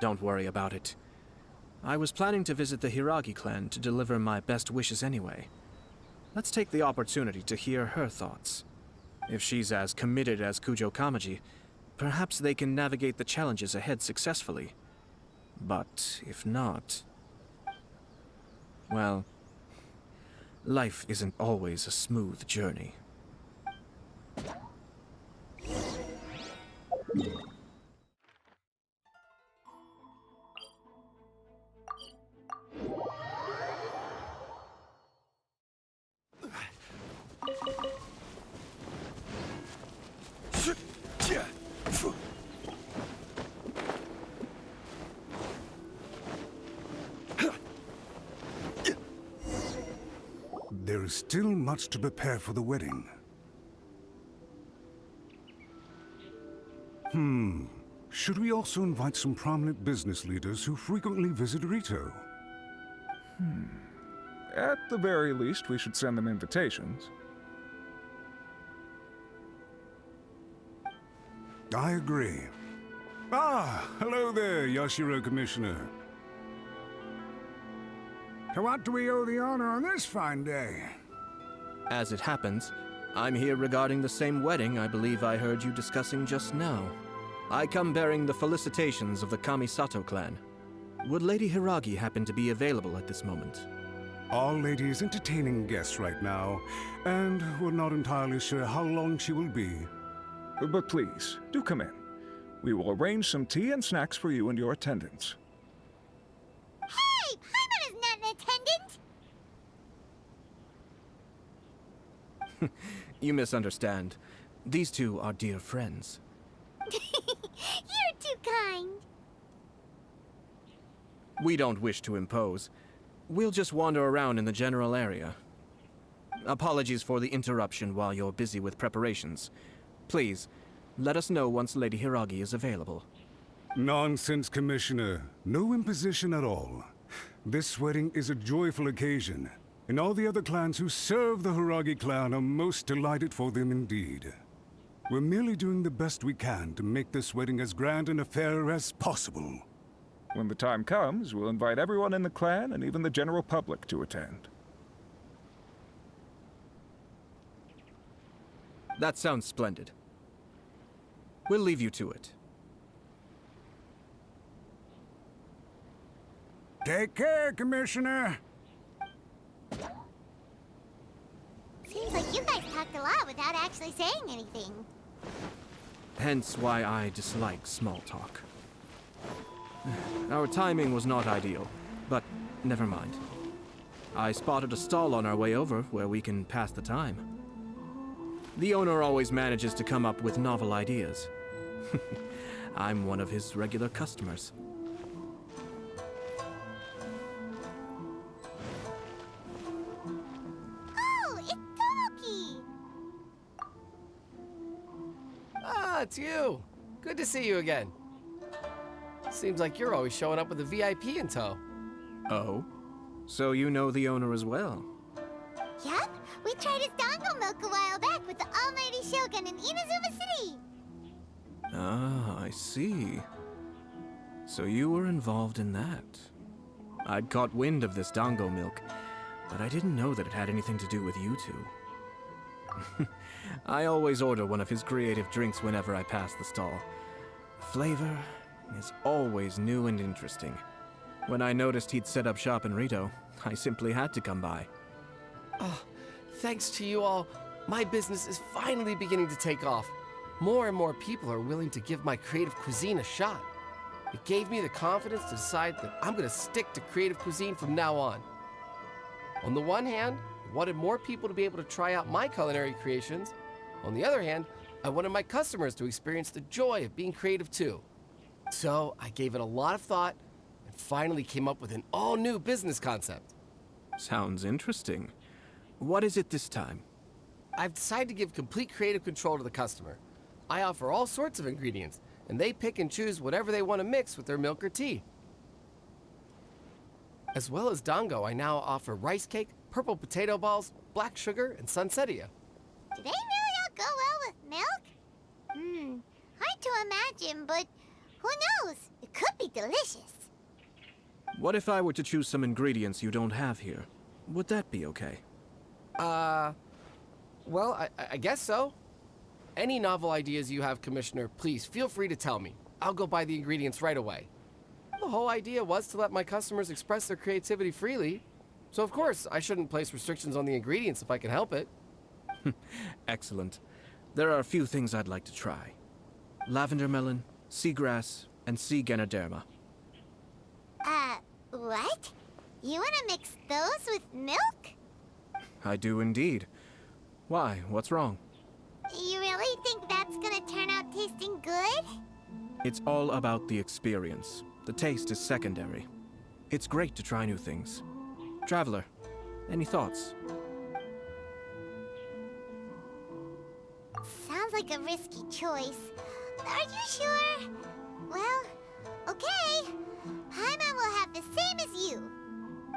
Don't worry about it. I was planning to visit the Hiragi clan to deliver my best wishes anyway. Let's take the opportunity to hear her thoughts. If she's as committed as Kujo Kamaji, perhaps they can navigate the challenges ahead successfully. But if not... well, life isn't always a smooth journey. There is still much to prepare for the wedding. Should we also invite some prominent business leaders who frequently visit Rito? At the very least, we should send them invitations. I agree. Ah, hello there, Yashiro Commissioner. To what do we owe the honor on this fine day? As it happens, I'm here regarding the same wedding I believe I heard you discussing just now. I come bearing the felicitations of the Kamisato clan. Would Lady Hiragi happen to be available at this moment? Our lady is entertaining guests right now, and we're not entirely sure how long she will be. But please, do come in. We will arrange some tea and snacks for you and your attendants. Hey! Paimon is not an attendant! You misunderstand. These two are dear friends. You're too kind. We don't wish to impose. We'll just wander around in the general area. Apologies for the interruption while you're busy with preparations. Please, let us know once Lady Hiragi is available. Nonsense, Commissioner. No imposition at all. This wedding is a joyful occasion, and all the other clans who serve the Hiragi clan are most delighted for them indeed. We're merely doing the best we can to make this wedding as grand an affair as possible. When the time comes, we'll invite everyone in the clan and even the general public to attend. That sounds splendid. We'll leave you to it. Take care, Commissioner. Seems like you guys talked a lot without actually saying anything. Hence why I dislike small talk. Our timing was not ideal, but never mind. I spotted a stall on our way over where we can pass the time. The owner always manages to come up with novel ideas. I'm one of his regular customers. Oh, it's Tomoki! Ah, it's you. Good to see you again. Seems like you're always showing up with a VIP in tow. Oh? So you know the owner as well? Yep, we tried his dango milk a while back with the almighty Shogun in Inazuma City. Ah, I see. So you were involved in that. I'd caught wind of this dango milk, but I didn't know that it had anything to do with you two. I always order one of his creative drinks whenever I pass the stall. Flavor is always new and interesting. When I noticed he'd set up shop in Rito, I simply had to come by. Oh, thanks to you all, my business is finally beginning to take off. More and more people are willing to give my creative cuisine a shot. It gave me the confidence to decide that I'm going to stick to creative cuisine from now on. On the one hand, I wanted more people to be able to try out my culinary creations. On the other hand, I wanted my customers to experience the joy of being creative too. So I gave it a lot of thought and finally came up with an all-new business concept. Sounds interesting. What is it this time? I've decided to give complete creative control to the customer. I offer all sorts of ingredients, and they pick and choose whatever they want to mix with their milk or tea. As well as dango, I now offer rice cake, purple potato balls, black sugar, and sunsettia. Do they really all go well with milk? Hard to imagine, but who knows? It could be delicious. What if I were to choose some ingredients you don't have here? Would that be okay? Well, I guess so. Any novel ideas you have, Commissioner, please feel free to tell me. I'll go buy the ingredients right away. The whole idea was to let my customers express their creativity freely. So of course, I shouldn't place restrictions on the ingredients if I can help it. Excellent. There are a few things I'd like to try. Lavender melon, seagrass, and sea ganoderma. What? You want to mix those with milk? I do indeed. Why? What's wrong? You really think that's gonna turn out tasting good? It's all about the experience. The taste is secondary. It's great to try new things. Traveler, any thoughts? Sounds like a risky choice. Are you sure? Well, okay. Paimon will have the same as you.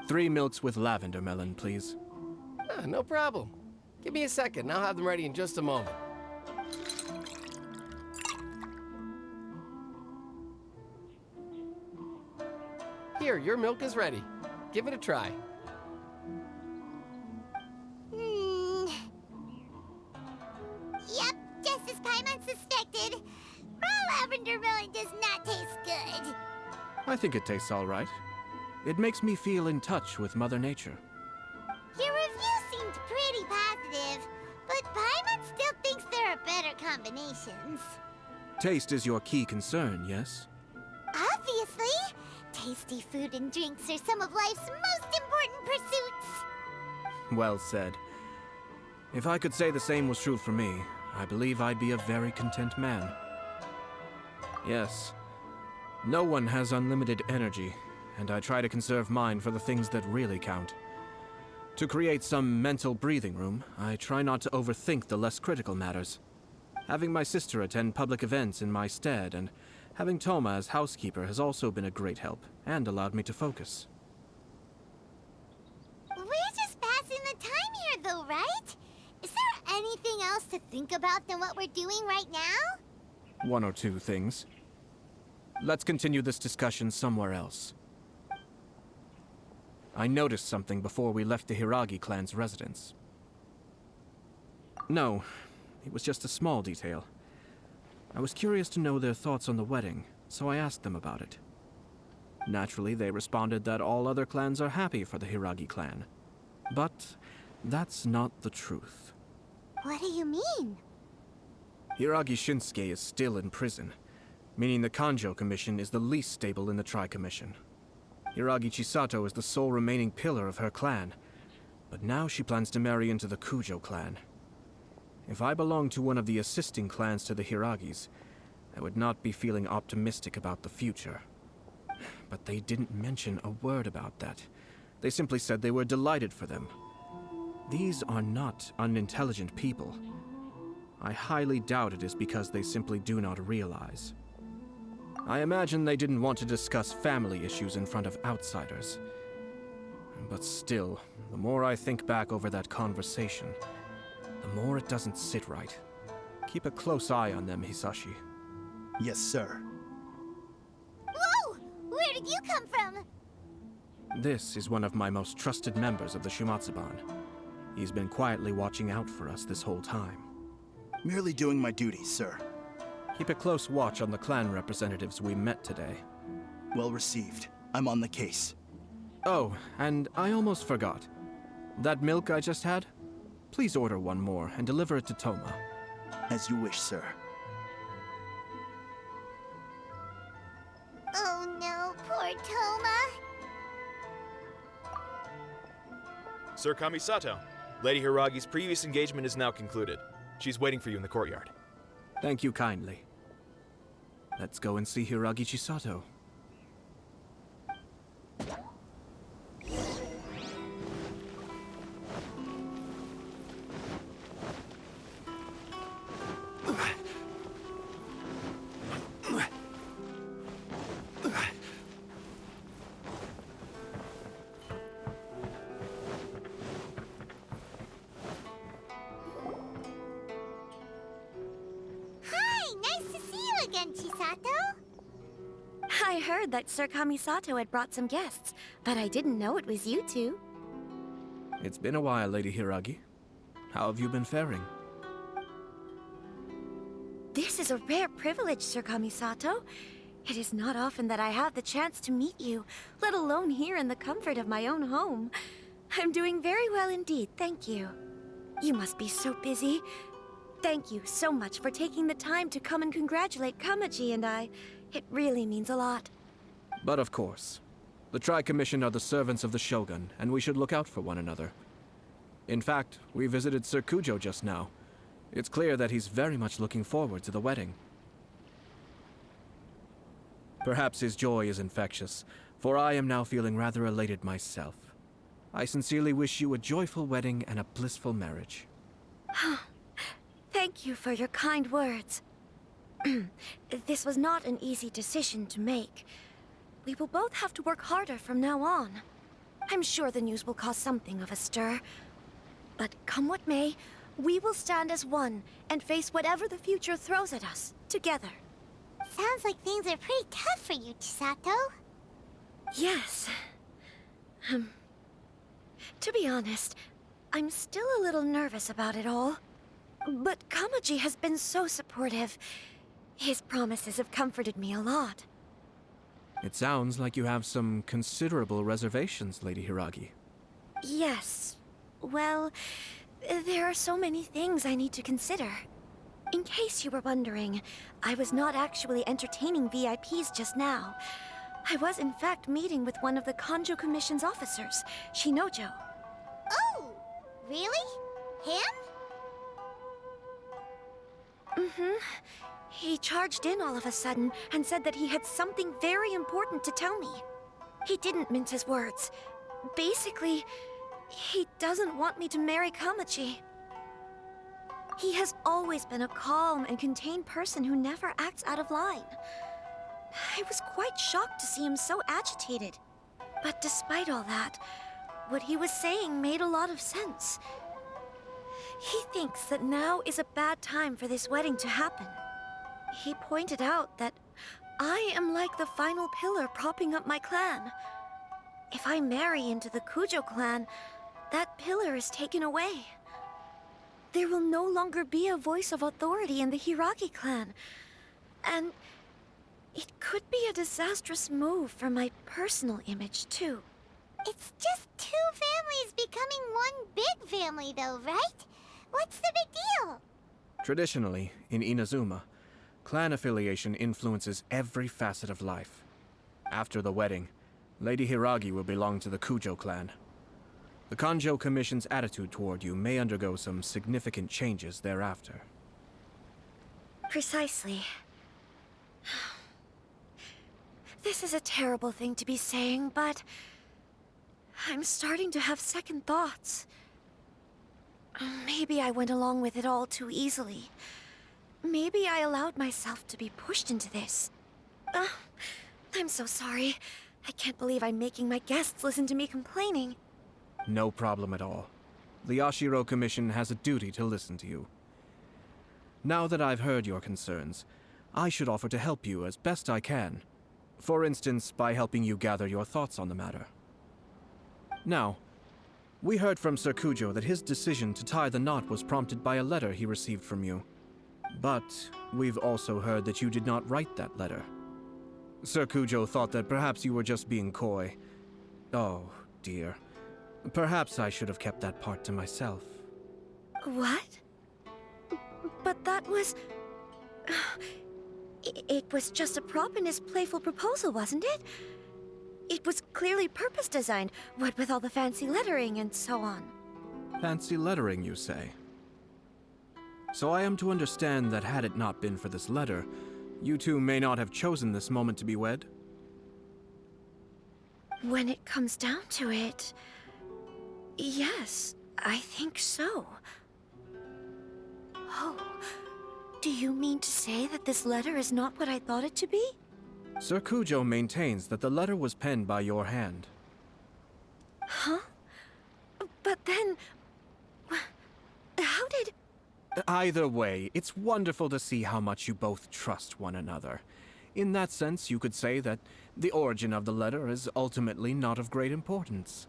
3 milks with lavender melon, please. No problem. Give me a second, and I'll have them ready in just a moment. Here, your milk is ready. Give it a try. Yep, just as Paimon suspected. Raw lavender melon does not taste good. I think it tastes all right. It makes me feel in touch with Mother Nature. Your review seemed pretty positive, but Paimon still thinks there are better combinations. Taste is your key concern, yes? Obviously! Tasty food and drinks are some of life's most important pursuits. Well said. If I could say the same was true for me, I believe I'd be a very content man. Yes. No one has unlimited energy, and I try to conserve mine for the things that really count. To create some mental breathing room, I try not to overthink the less critical matters. Having my sister attend public events in my stead, and having Toma as housekeeper has also been a great help, and allowed me to focus. We're just passing the time here, though, right? Is there anything else to think about than what we're doing right now? One or two things. Let's continue this discussion somewhere else. I noticed something before we left the Hiragi clan's residence. No, it was just a small detail. I was curious to know their thoughts on the wedding, so I asked them about it. Naturally, they responded that all other clans are happy for the Hiragi clan. But that's not the truth. What do you mean? Hiragi Shinsuke is still in prison, meaning the Kanjo Commission is the least stable in the Tri-Commission. Hiragi Chisato is the sole remaining pillar of her clan, but now she plans to marry into the Kujo clan. If I belonged to one of the assisting clans to the Hiragis, I would not be feeling optimistic about the future. But they didn't mention a word about that. They simply said they were delighted for them. These are not unintelligent people. I highly doubt it is because they simply do not realize. I imagine they didn't want to discuss family issues in front of outsiders. But still, the more I think back over that conversation, the more it doesn't sit right. Keep a close eye on them, Hisashi. Yes, sir. Whoa! Where did you come from? This is one of my most trusted members of the Shumatsuban. He's been quietly watching out for us this whole time. Merely doing my duties, sir. Keep a close watch on the clan representatives we met today. Well received. I'm on the case. Oh, and I almost forgot. That milk I just had? Please order one more and deliver it to Toma. As you wish, sir. Oh no, poor Toma. Sir Kamisato, Lady Hiragi's previous engagement is now concluded. She's waiting for you in the courtyard. Thank you kindly. Let's go and see Hiragi Chisato. I heard that Sir Kamisato had brought some guests, but I didn't know it was you two. It's been a while, Lady Hiragi. How have you been faring? This is a rare privilege, Sir Kamisato. It is not often that I have the chance to meet you, let alone here in the comfort of my own home. I'm doing very well indeed, thank you. You must be so busy. Thank you so much for taking the time to come and congratulate Kamaji and I. It really means a lot. But of course. The Tri-Commission are the servants of the Shogun, and we should look out for one another. In fact, we visited Sir Kujo just now. It's clear that he's very much looking forward to the wedding. Perhaps his joy is infectious, for I am now feeling rather elated myself. I sincerely wish you a joyful wedding and a blissful marriage. Thank you for your kind words. This was not an easy decision to make. We will both have to work harder from now on. I'm sure the news will cause something of a stir. But come what may, we will stand as one and face whatever the future throws at us, together. Sounds like things are pretty tough for you, Chisato. Yes. To be honest, I'm still a little nervous about it all. But Kamaji has been so supportive. His promises have comforted me a lot. It sounds like you have some considerable reservations, Lady Hiragi. Yes. Well, there are so many things I need to consider. In case you were wondering, I was not actually entertaining VIPs just now. I was in fact meeting with one of the Kanjo Commission's officers, Shinojo. Oh, really? Him? Mm-hmm. He charged in all of a sudden and said that he had something very important to tell me. He didn't mince his words. Basically, he doesn't want me to marry Kamaji. He has always been a calm and contained person who never acts out of line. I was quite shocked to see him so agitated. But despite all that, what he was saying made a lot of sense. He thinks that now is a bad time for this wedding to happen. He pointed out that I am like the final pillar propping up my clan. If I marry into the Kujo clan, that pillar is taken away. There will no longer be a voice of authority in the Hiragi clan. And it could be a disastrous move for my personal image, too. It's just two families becoming one big family, though, right? What's the big deal? Traditionally, in Inazuma, clan affiliation influences every facet of life. After the wedding, Lady Hiragi will belong to the Kujo clan. The Kanjo Commission's attitude toward you may undergo some significant changes thereafter. Precisely. This is a terrible thing to be saying, but I'm starting to have second thoughts. Maybe I went along with it all too easily. Maybe I allowed myself to be pushed into this. I'm so sorry. I can't believe I'm making my guests listen to me complaining. No problem at all. The Yashiro Commission has a duty to listen to you. Now that I've heard your concerns, I should offer to help you as best I can. For instance, by helping you gather your thoughts on the matter. Now, we heard from Sir Kujo that his decision to tie the knot was prompted by a letter he received from you. But we've also heard that you did not write that letter. Sir Kujo thought that perhaps you were just being coy. Oh, dear. Perhaps I should have kept that part to myself. What? But that was... It was just a prop in his playful proposal, wasn't it? It was clearly purpose-designed, what with all the fancy lettering and so on. Fancy lettering, you say? So I am to understand that had it not been for this letter, you two may not have chosen this moment to be wed? When it comes down to it... yes, I think so. Oh, do you mean to say that this letter is not what I thought it to be? Sir Kujo maintains that the letter was penned by your hand. Huh? But then... how did... Either way, it's wonderful to see how much you both trust one another. In that sense, you could say that the origin of the letter is ultimately not of great importance.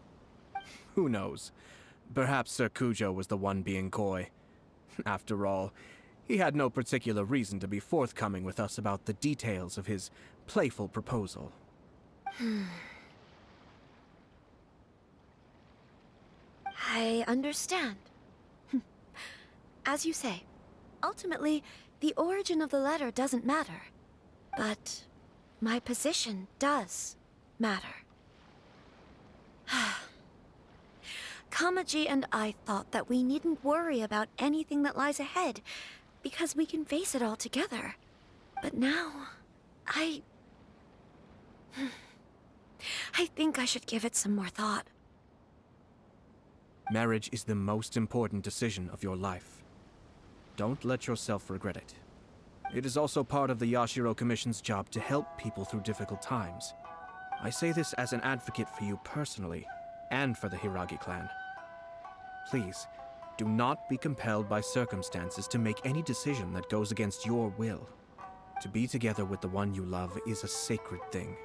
Who knows? Perhaps Sir Kujo was the one being coy. After all, he had no particular reason to be forthcoming with us about the details of his playful proposal. I understand. As you say, ultimately, the origin of the letter doesn't matter. But my position does matter. Kamaji and I thought that we needn't worry about anything that lies ahead, because we can face it all together. But now, I think I should give it some more thought. Marriage is the most important decision of your life. Don't let yourself regret it. It is also part of the Yashiro Commission's job to help people through difficult times. I say this as an advocate for you personally, and for the Hiragi clan. Please, do not be compelled by circumstances to make any decision that goes against your will. To be together with the one you love is a sacred thing.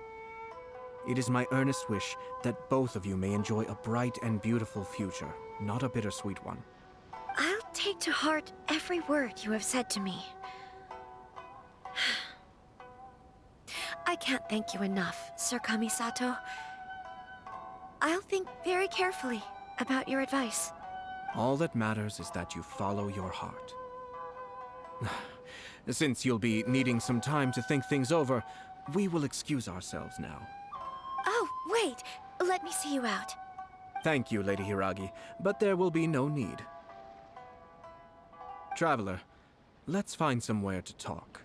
It is my earnest wish that both of you may enjoy a bright and beautiful future, not a bittersweet one. I'll take to heart every word you have said to me. I can't thank you enough, Sir Kamisato. I'll think very carefully about your advice. All that matters is that you follow your heart. Since you'll be needing some time to think things over, we will excuse ourselves now. Oh, wait! Let me see you out. Thank you, Lady Hiragi, but there will be no need. Traveler, let's find somewhere to talk.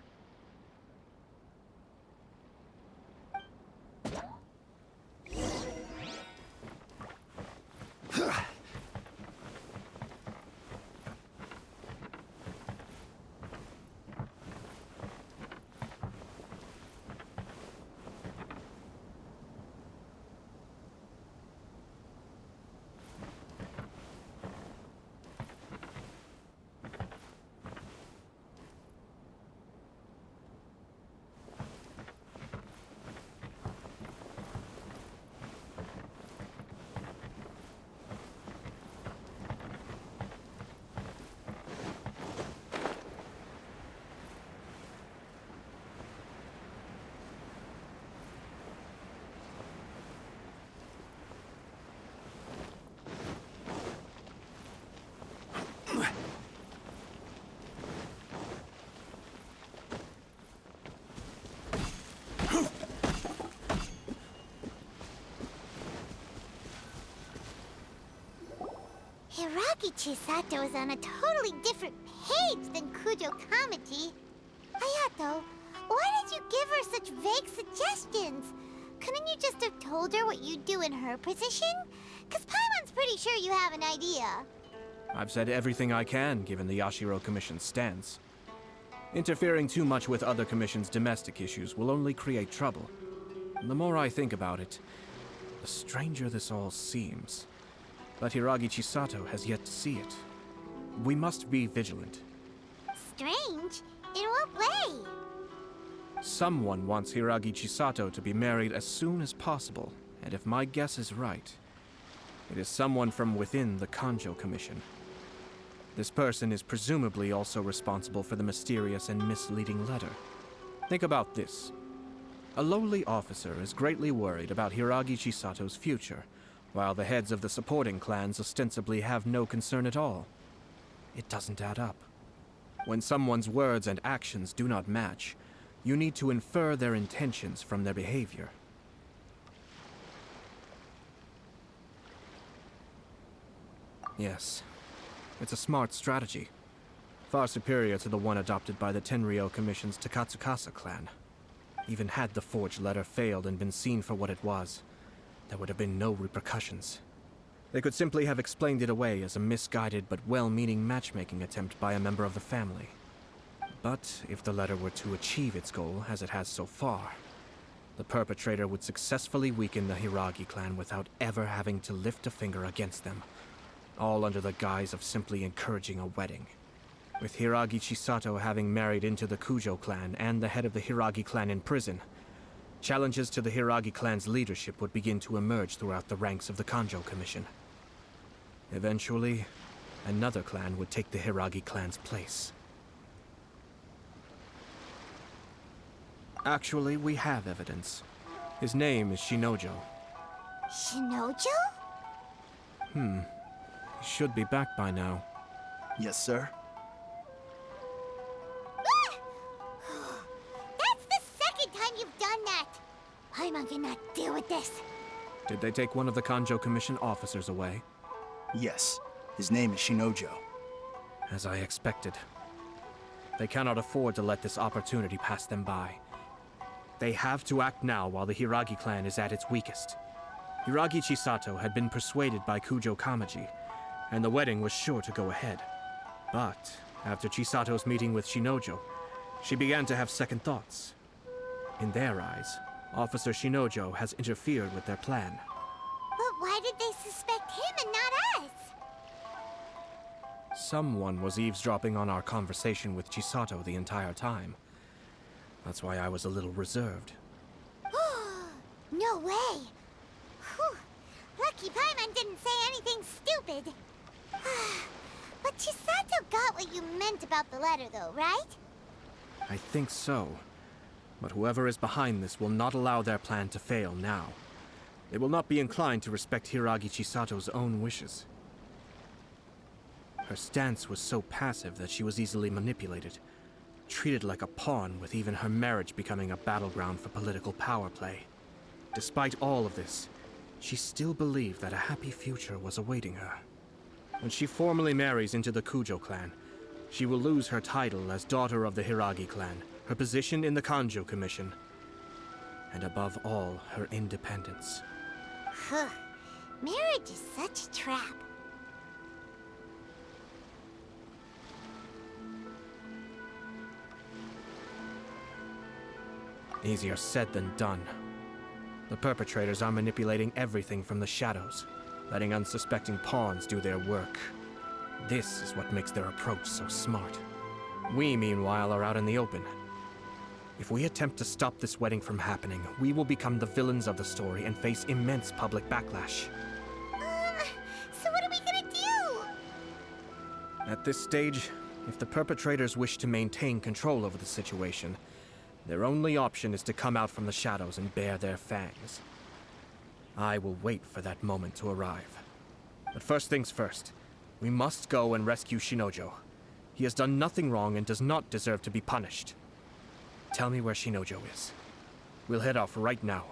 Hiragi Chisato is on a totally different page than Kujo Kamaji. Hayato, why did you give her such vague suggestions? Couldn't you just have told her what you'd do in her position? Cause Paimon's pretty sure you have an idea. I've said everything I can, given the Yashiro Commission's stance. Interfering too much with other commissions' domestic issues will only create trouble. And the more I think about it, the stranger this all seems. But Hiragi Chisato has yet to see it. We must be vigilant. Strange? In what way? Someone wants Hiragi Chisato to be married as soon as possible, and if my guess is right, it is someone from within the Kanjo Commission. This person is presumably also responsible for the mysterious and misleading letter. Think about this. A lowly officer is greatly worried about Hiragi Chisato's future, while the heads of the supporting clans ostensibly have no concern at all. It doesn't add up. When someone's words and actions do not match, you need to infer their intentions from their behavior. Yes, it's a smart strategy. Far superior to the one adopted by the Tenryou Commission's Takatsukasa clan. Even had the forged letter failed and been seen for what it was, there would have been no repercussions. They could simply have explained it away as a misguided but well-meaning matchmaking attempt by a member of the family. But if the letter were to achieve its goal, as it has so far, the perpetrator would successfully weaken the Hiragi clan without ever having to lift a finger against them, all under the guise of simply encouraging a wedding. With Hiragi Chisato having married into the Kujo clan and the head of the Hiragi clan in prison, challenges to the Hiragi clan's leadership would begin to emerge throughout the ranks of the Kanjo Commission. Eventually, another clan would take the Hiragi clan's place. Actually, we have evidence. His name is Shinojo. Shinojo? He should be back by now. Yes, sir. That's the second time you've done that! Paimon cannot deal with this. Did they take one of the Kanjo Commission officers away? Yes. His name is Shinojo. As I expected. They cannot afford to let this opportunity pass them by. They have to act now while the Hiragi clan is at its weakest. Hiragi Chisato had been persuaded by Kujo Kamaji, and the wedding was sure to go ahead. But after Chisato's meeting with Shinojo, she began to have second thoughts. In their eyes, Officer Shinojo has interfered with their plan. But why did they suspect him and not us? Someone was eavesdropping on our conversation with Chisato the entire time. That's why I was a little reserved. No way! Whew. Lucky Paimon didn't say anything stupid. But Chisato got what you meant about the letter, though, right? I think so. But whoever is behind this will not allow their plan to fail now. They will not be inclined to respect Hiragi Chisato's own wishes. Her stance was so passive that she was easily manipulated, treated like a pawn, with even her marriage becoming a battleground for political power play. Despite all of this, she still believed that a happy future was awaiting her. When she formally marries into the Kujo clan, she will lose her title as daughter of the Hiragi clan, her position in the Kanjo Commission, and above all, her independence. Marriage is such a trap. Easier said than done. The perpetrators are manipulating everything from the shadows, letting unsuspecting pawns do their work. This is what makes their approach so smart. We, meanwhile, are out in the open. If we attempt to stop this wedding from happening, we will become the villains of the story and face immense public backlash. So what are we gonna do? At this stage, if the perpetrators wish to maintain control over the situation, their only option is to come out from the shadows and bare their fangs. I will wait for that moment to arrive. But first things first, we must go and rescue Shinojo. He has done nothing wrong and does not deserve to be punished. Tell me where Shinojo is. We'll head off right now.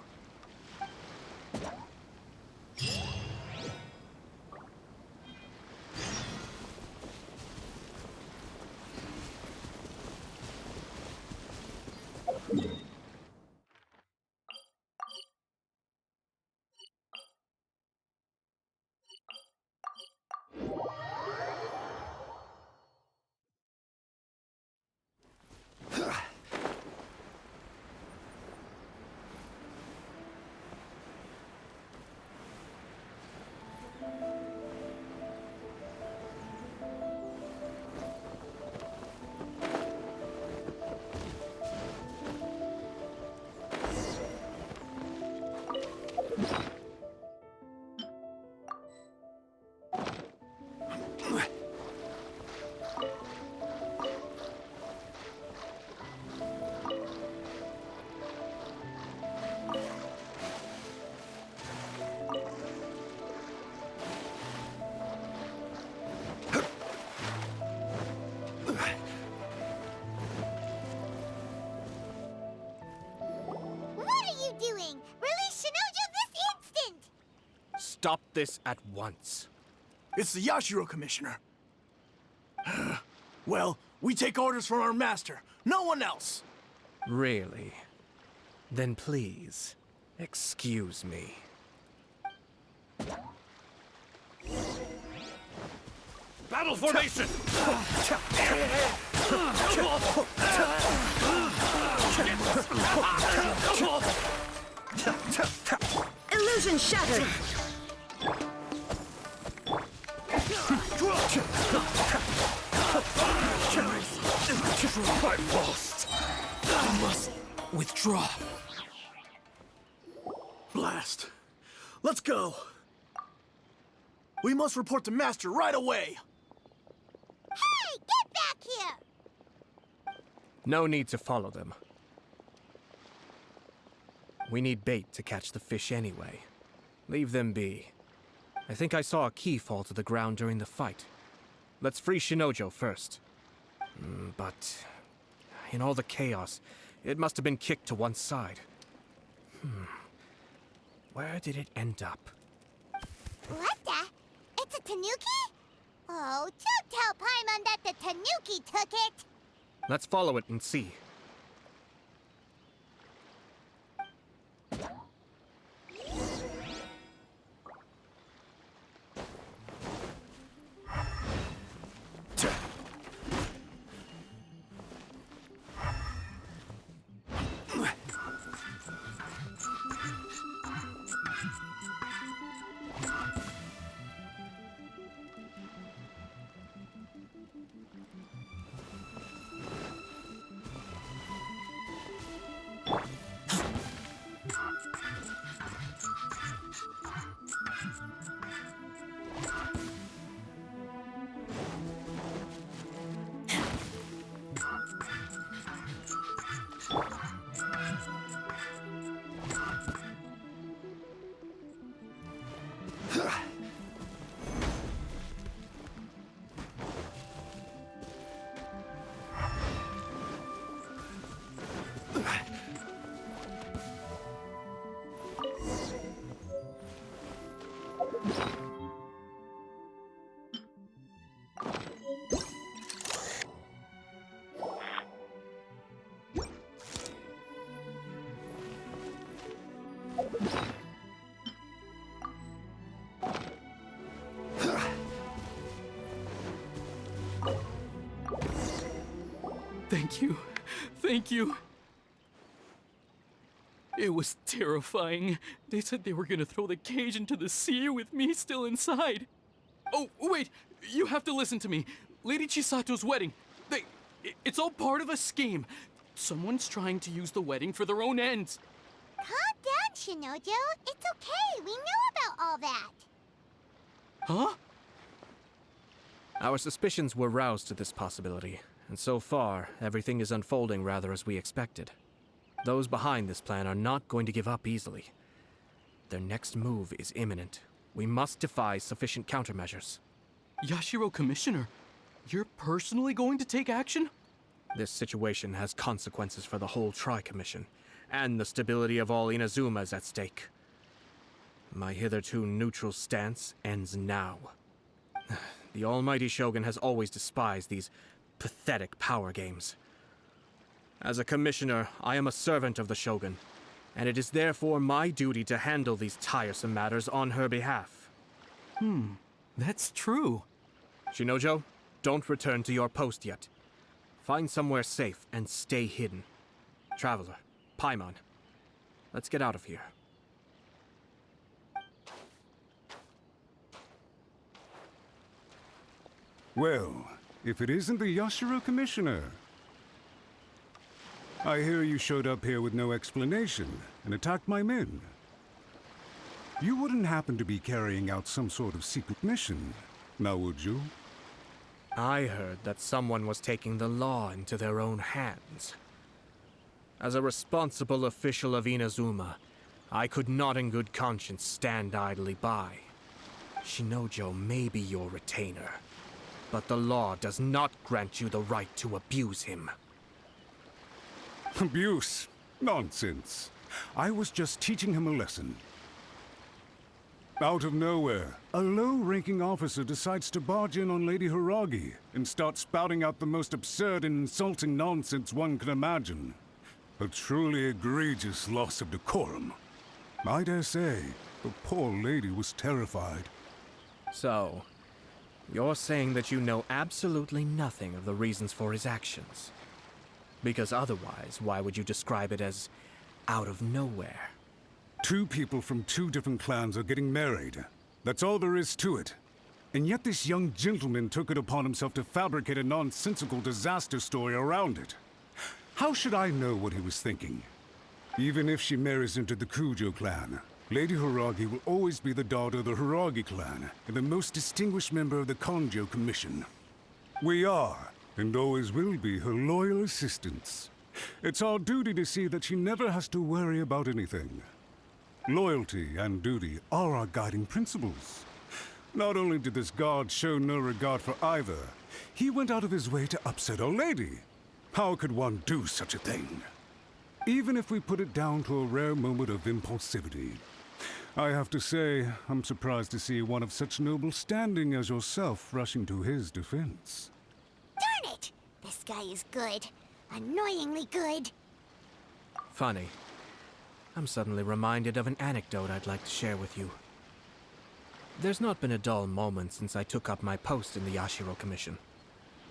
Stop this at once. It's the Yashiro Commissioner. Well, we take orders from our master. No one else. Really? Then please, excuse me. Battle formation! Illusion shattered! I'm lost. I must withdraw. Blast. Let's go. We must report to Master right away. Hey, get back here! No need to follow them. We need bait to catch the fish anyway. Leave them be. I think I saw a key fall to the ground during the fight. Let's free Shinojo first. But in all the chaos, it must have been kicked to one side. Where did it end up? What the? It's a tanuki? Oh, don't tell Paimon that the tanuki took it! Let's follow it and see. Thank you. Thank you. It was terrifying. They said they were gonna throw the cage into the sea with me still inside. Oh, wait! You have to listen to me. Lady Chisato's wedding. It's all part of a scheme. Someone's trying to use the wedding for their own ends. Calm down, Shinojo. It's okay. We know about all that. Huh? Our suspicions were roused to this possibility, and so far, everything is unfolding rather as we expected. Those behind this plan are not going to give up easily. Their next move is imminent. We must devise sufficient countermeasures. Yashiro Commissioner, you're personally going to take action? This situation has consequences for the whole Tri-Commission, and the stability of all Inazuma is at stake. My hitherto neutral stance ends now. The almighty Shogun has always despised these pathetic power games. As a commissioner, I am a servant of the Shogun, and it is therefore my duty to handle these tiresome matters on her behalf. That's true. Shinojo, don't return to your post yet. Find somewhere safe and stay hidden. Traveler, Paimon, let's get out of here. Well, if it isn't the Yashiro Commissioner. I hear you showed up here with no explanation and attacked my men. You wouldn't happen to be carrying out some sort of secret mission, now would you? I heard that someone was taking the law into their own hands. As a responsible official of Inazuma, I could not in good conscience stand idly by. Shinojo may be your retainer, but the law does not grant you the right to abuse him. Abuse? Nonsense. I was just teaching him a lesson. Out of nowhere, a low-ranking officer decides to barge in on Lady Hiragi and start spouting out the most absurd and insulting nonsense one can imagine. A truly egregious loss of decorum. I dare say, the poor lady was terrified. So, you're saying that you know absolutely nothing of the reasons for his actions? Because otherwise, why would you describe it as out of nowhere? Two people from two different clans are getting married. That's all there is to it. And yet this young gentleman took it upon himself to fabricate a nonsensical disaster story around it. How should I know what he was thinking? Even if she marries into the Kujo clan, Lady Hiragi will always be the daughter of the Hiragi clan and the most distinguished member of the Konjo Commission. We are, and always will be, her loyal assistants. It's our duty to see that she never has to worry about anything. Loyalty and duty are our guiding principles. Not only did this guard show no regard for either, he went out of his way to upset our lady. How could one do such a thing? Even if we put it down to a rare moment of impulsivity. I have to say, I'm surprised to see one of such noble standing as yourself rushing to his defense. Darn it! This guy is good. Annoyingly good. Funny. I'm suddenly reminded of an anecdote I'd like to share with you. There's not been a dull moment since I took up my post in the Yashiro Commission.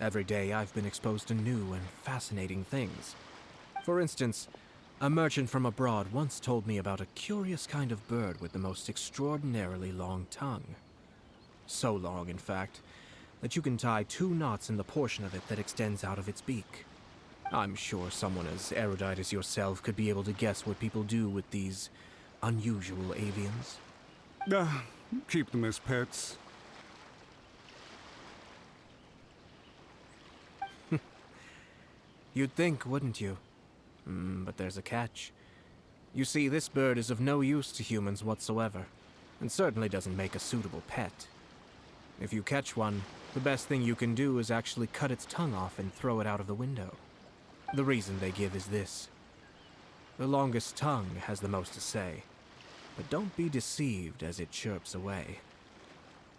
Every day I've been exposed to new and fascinating things. For instance, a merchant from abroad once told me about a curious kind of bird with the most extraordinarily long tongue. So long, in fact, that you can tie 2 knots in the portion of it that extends out of its beak. I'm sure someone as erudite as yourself could be able to guess what people do with these unusual avians. Keep them as pets. You'd think, wouldn't you? But there's a catch. You see, this bird is of no use to humans whatsoever, and certainly doesn't make a suitable pet. If you catch one, the best thing you can do is actually cut its tongue off and throw it out of the window. The reason they give is this. The longest tongue has the most to say, but don't be deceived as it chirps away,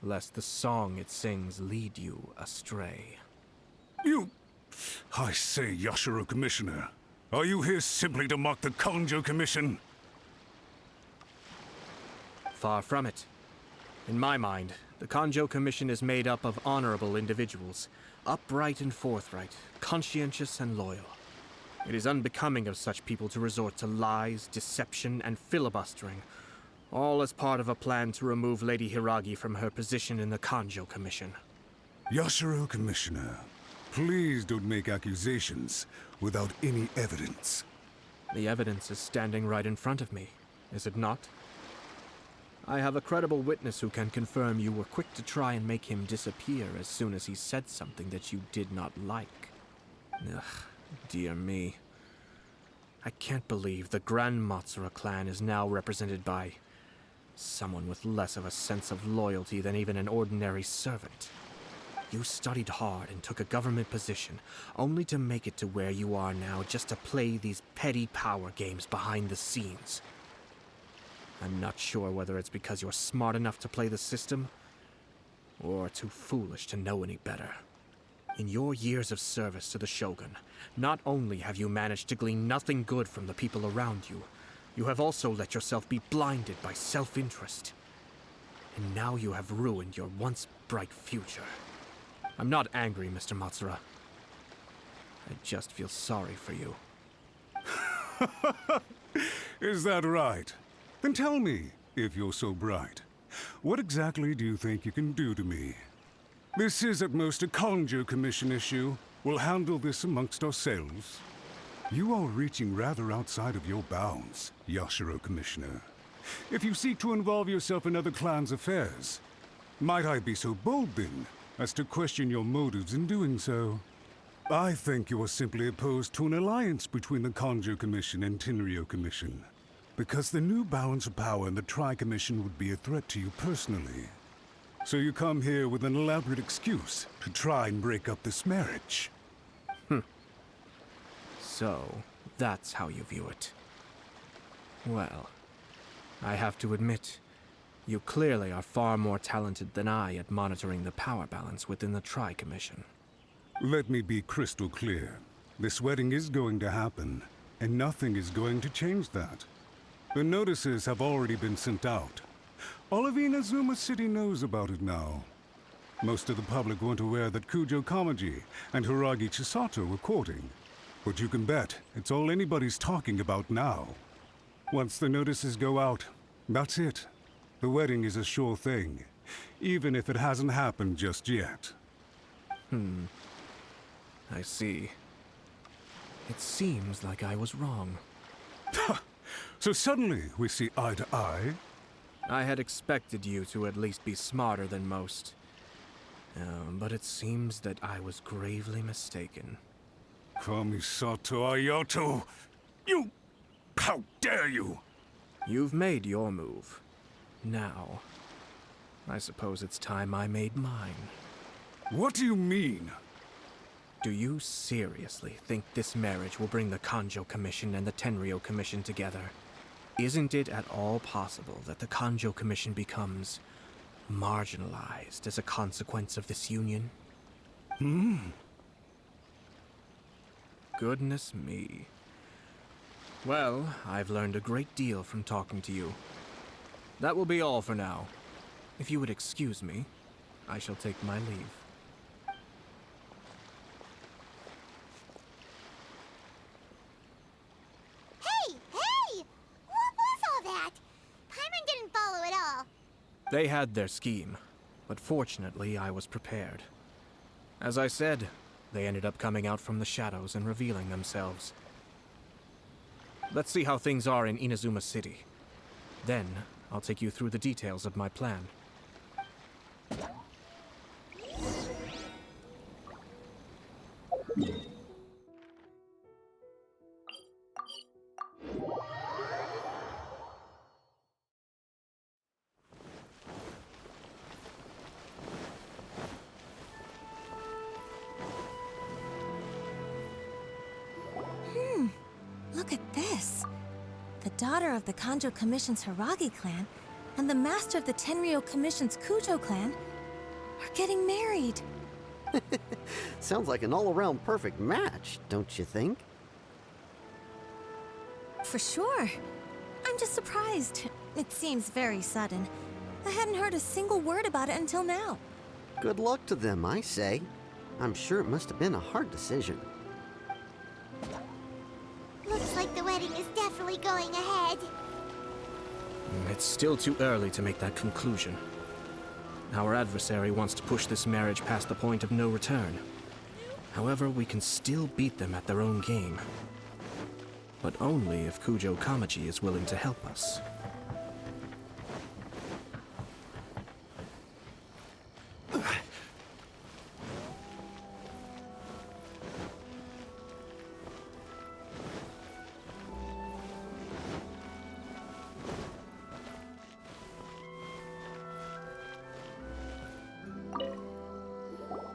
lest the song it sings lead you astray. I say, Yashiro Commissioner, are you here simply to mock the Kanjo Commission? Far from it. In my mind, the Kanjo Commission is made up of honorable individuals, upright and forthright, conscientious and loyal. It is unbecoming of such people to resort to lies, deception, and filibustering, all as part of a plan to remove Lady Hiragi from her position in the Kanjo Commission. Yashiro Commissioner, please don't make accusations without any evidence. The evidence is standing right in front of me, is it not? I have a credible witness who can confirm you were quick to try and make him disappear as soon as he said something that you did not like. Ugh, dear me. I can't believe the Grand Matsura clan is now represented by someone with less of a sense of loyalty than even an ordinary servant. You studied hard and took a government position, only to make it to where you are now just to play these petty power games behind the scenes. I'm not sure whether it's because you're smart enough to play the system, or too foolish to know any better. In your years of service to the Shogun, not only have you managed to glean nothing good from the people around you, you have also let yourself be blinded by self-interest. And now you have ruined your once bright future. I'm not angry, Mr. Matsura. I just feel sorry for you. Is that right? Then tell me, if you're so bright, what exactly do you think you can do to me? This is at most a Kanjo Commission issue. We'll handle this amongst ourselves. You are reaching rather outside of your bounds, Yashiro Commissioner. If you seek to involve yourself in other clans' affairs, might I be so bold then, as to question your motives in doing so? I think you are simply opposed to an alliance between the Kanjo Commission and Tenryo Commission, because the new balance of power in the Tri-Commission would be a threat to you personally. So you come here with an elaborate excuse to try and break up this marriage. So, that's how you view it. Well, I have to admit, you clearly are far more talented than I at monitoring the power balance within the Tri-Commission. Let me be crystal clear. This wedding is going to happen, and nothing is going to change that. The notices have already been sent out. All of Inazuma City knows about it now. Most of the public weren't aware that Kujo Kamaji and Hiragi Chisato were courting. But you can bet it's all anybody's talking about now. Once the notices go out, that's it. The wedding is a sure thing, even if it hasn't happened just yet. I see. It seems like I was wrong. So suddenly we see eye to eye? I had expected you to at least be smarter than most. But it seems that I was gravely mistaken. Kamisato Ayato! You... How dare you! You've made your move. Now, I suppose it's time I made mine. What do you mean? Do you seriously think this marriage will bring the Kanjo Commission and the Tenryo Commission together? Isn't it at all possible that the Kanjo Commission becomes marginalized as a consequence of this union? Goodness me. Well, I've learned a great deal from talking to you. That will be all for now. If you would excuse me, I shall take my leave. Hey! What was all that? Paimon didn't follow at all. They had their scheme, but fortunately I was prepared. As I said, they ended up coming out from the shadows and revealing themselves. Let's see how things are in Inazuma City. Then, I'll take you through the details of my plan. Look at this. the daughter of the Kanjo Commission's Hiragi clan and the master of the Tenryou Commission's Kujo clan are getting married. Sounds like an all-around perfect match, don't you think? For sure. I'm just surprised. It seems very sudden. I hadn't heard a single word about it until now. Good luck to them, I say. I'm sure it must have been a hard decision. Looks like the wedding is definitely going ahead. It's still too early to make that conclusion. Our adversary wants to push this marriage past the point of no return. However, we can still beat them at their own game. But only if Kujo Kamaji is willing to help us.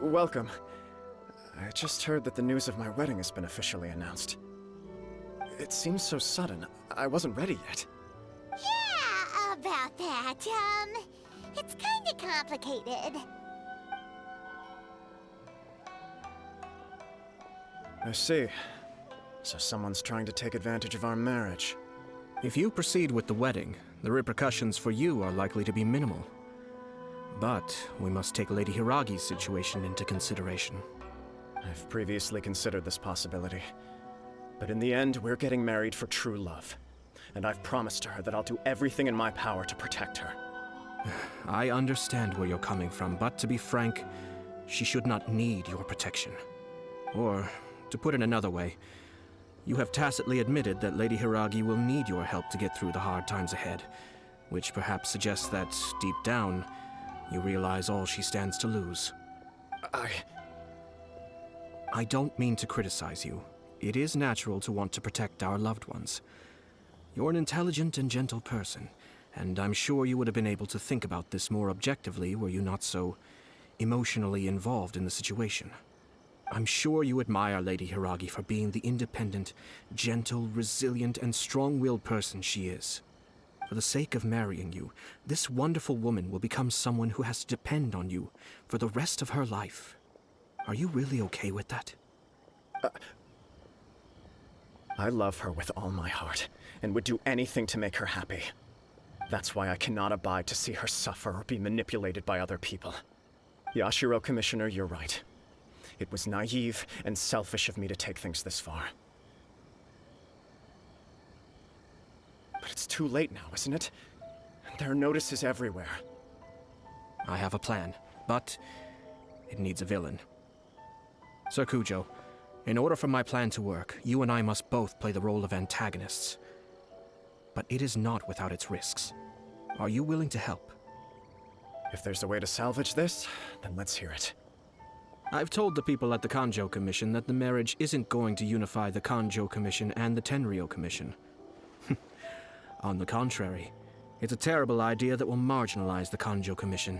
Welcome. I just heard that the news of my wedding has been officially announced. It seems so sudden. I wasn't ready yet. Yeah, about that. It's kinda complicated. I see. So someone's trying to take advantage of our marriage. If you proceed with the wedding, the repercussions for you are likely to be minimal. But we must take Lady Hiragi's situation into consideration. I've previously considered this possibility. But in the end, we're getting married for true love. And I've promised her that I'll do everything in my power to protect her. I understand where you're coming from, but to be frank, she should not need your protection. Or, to put it another way, you have tacitly admitted that Lady Hiragi will need your help to get through the hard times ahead, which perhaps suggests that, deep down, you realize all she stands to lose. I don't mean to criticize you. It is natural to want to protect our loved ones. You're an intelligent and gentle person, and I'm sure you would have been able to think about this more objectively were you not so emotionally involved in the situation. I'm sure you admire Lady Hiragi for being the independent, gentle, resilient, and strong-willed person she is. For the sake of marrying you, this wonderful woman will become someone who has to depend on you for the rest of her life. Are you really okay with that? I love her with all my heart, and would do anything to make her happy. That's why I cannot abide to see her suffer or be manipulated by other people. Yashiro, Commissioner, you're right. It was naive and selfish of me to take things this far. But it's too late now, isn't it? There are notices everywhere. I have a plan, but it needs a villain. Sir Kujo, in order for my plan to work, you and I must both play the role of antagonists. But it is not without its risks. Are you willing to help? If there's a way to salvage this, then let's hear it. I've told the people at the Kanjo Commission that the marriage isn't going to unify the Kanjo Commission and the Tenryou Commission. On the contrary, it's a terrible idea that will marginalize the Kanjo Commission.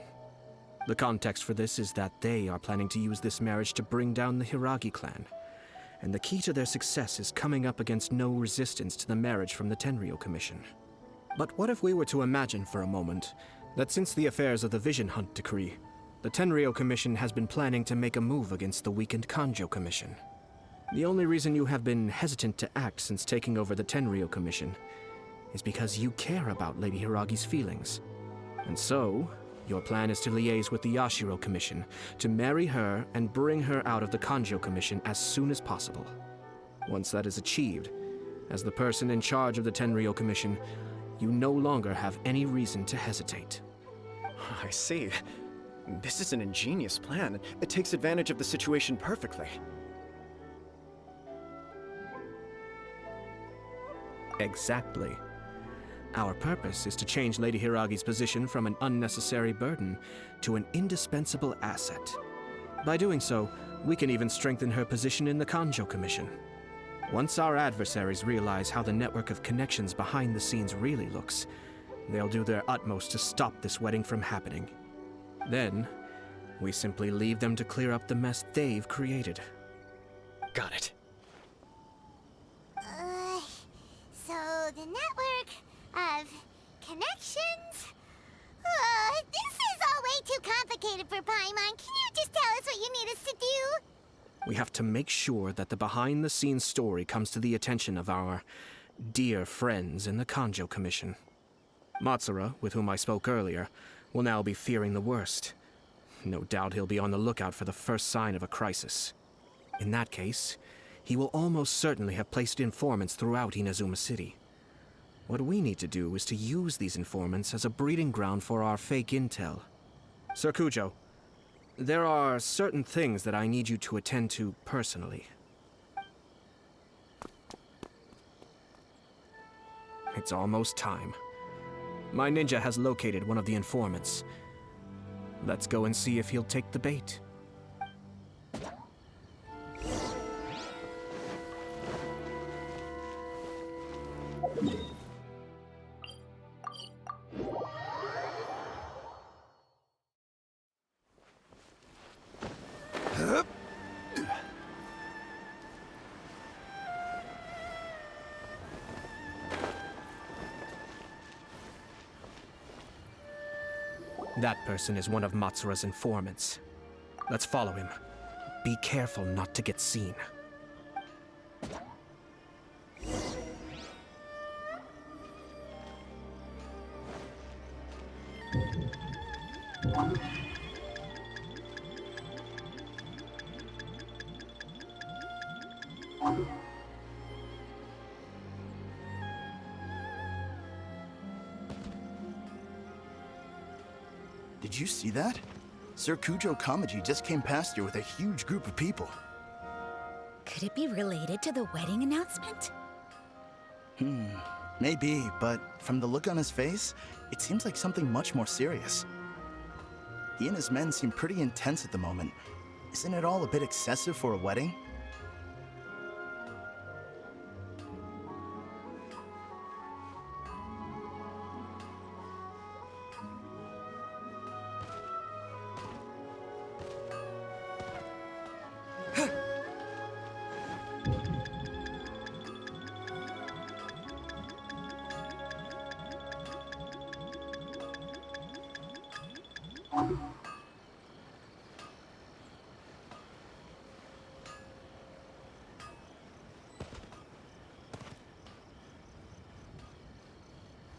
The context for this is that they are planning to use this marriage to bring down the Hiragi clan. And the key to their success is coming up against no resistance to the marriage from the Tenryou Commission. But what if we were to imagine for a moment that since the affairs of the Vision Hunt decree, the Tenryou Commission has been planning to make a move against the weakened Kanjo Commission? The only reason you have been hesitant to act since taking over the Tenryou Commission is because you care about Lady Hiragi's feelings. And so, your plan is to liaise with the Yashiro Commission to marry her and bring her out of the Kanjo Commission as soon as possible. Once that is achieved, as the person in charge of the Tenryou Commission, you no longer have any reason to hesitate. I see. This is an ingenious plan. It takes advantage of the situation perfectly. Exactly. Our purpose is to change Lady Hiragi's position from an unnecessary burden to an indispensable asset. By doing so, we can even strengthen her position in the Kanjo Commission. Once our adversaries realize how the network of connections behind the scenes really looks, they'll do their utmost to stop this wedding from happening. Then, we simply leave them to clear up the mess they've created. Got it. So the network We have to make sure that the behind-the-scenes story comes to the attention of our dear friends in the Kanjo Commission. Matsura, with whom I spoke earlier, will now be fearing the worst. No doubt he'll be on the lookout for the first sign of a crisis. In that case, he will almost certainly have placed informants throughout Inazuma City. What we need to do is to use these informants as a breeding ground for our fake intel. Sir Kujo, there are certain things that I need you to attend to personally. It's almost time. My ninja has located one of the informants. Let's go and see if he'll take the bait. That person is one of Matsura's informants. Let's follow him. Be careful not to get seen. Did you see that? Sir Kujo Kamaji just came past here with a huge group of people. Could it be related to the wedding announcement? Maybe, but from the look on his face, it seems like something much more serious. He and his men seem pretty intense at the moment. Isn't it all a bit excessive for a wedding?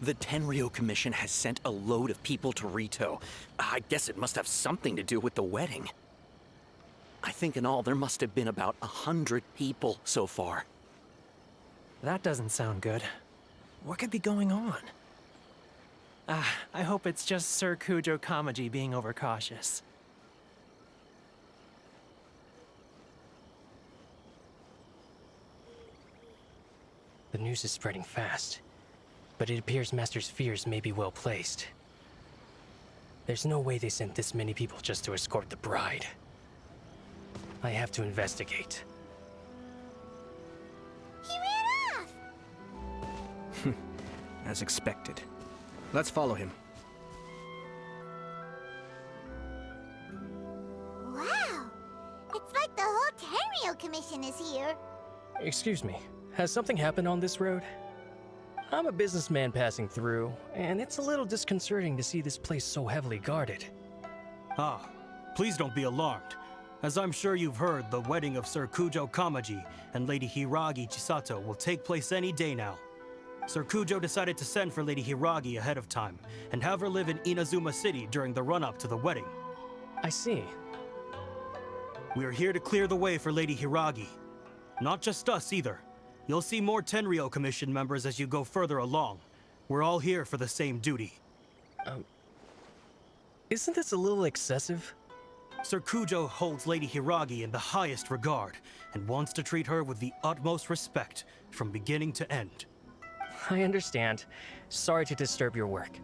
The Tenryo Commission has sent a load of people to Rito. I guess it must have something to do with the wedding. I think in all there must have been about 100 people so far. That doesn't sound good. What could be going on? I hope it's just Sir Kujo Kamaji being overcautious. The news is spreading fast, but it appears Master's fears may be well placed. There's no way they sent this many people just to escort the bride. I have to investigate. He ran off! As expected. Let's follow him. Wow! It's like the whole Tenryo Commission is here. Excuse me, has something happened on this road? I'm a businessman passing through, and it's a little disconcerting to see this place so heavily guarded. Ah, please don't be alarmed. As I'm sure you've heard, the wedding of Sir Kujo Kamaji and Lady Hiragi Chisato will take place any day now. Sir Kujo decided to send for Lady Hiragi ahead of time, and have her live in Inazuma City during the run-up to the wedding. I see. We are here to clear the way for Lady Hiragi. Not just us, either. You'll see more Tenryo Commission members as you go further along. We're all here for the same duty. Isn't this a little excessive? Sir Kujo holds Lady Hiragi in the highest regard, and wants to treat her with the utmost respect, from beginning to end. I understand. Sorry to disturb your work.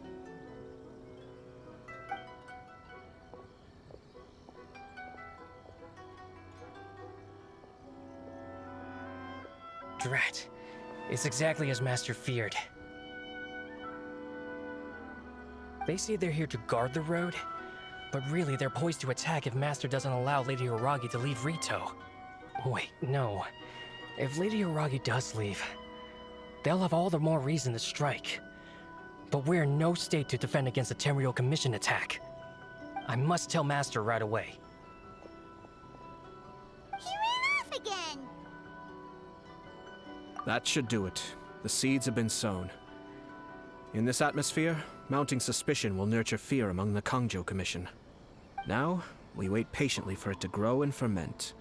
Drat. It's exactly as Master feared. They say they're here to guard the road, but really they're poised to attack if Master doesn't allow Lady Hiragi to leave Rito. Wait, no. If Lady Hiragi does leave, they'll have all the more reason to strike. But we're in no state to defend against a Tenryo Commission attack. I must tell Master right away. He ran That should do it. The seeds have been sown. In this atmosphere, mounting suspicion will nurture fear among the Kangjo Commission. Now, we wait patiently for it to grow and ferment.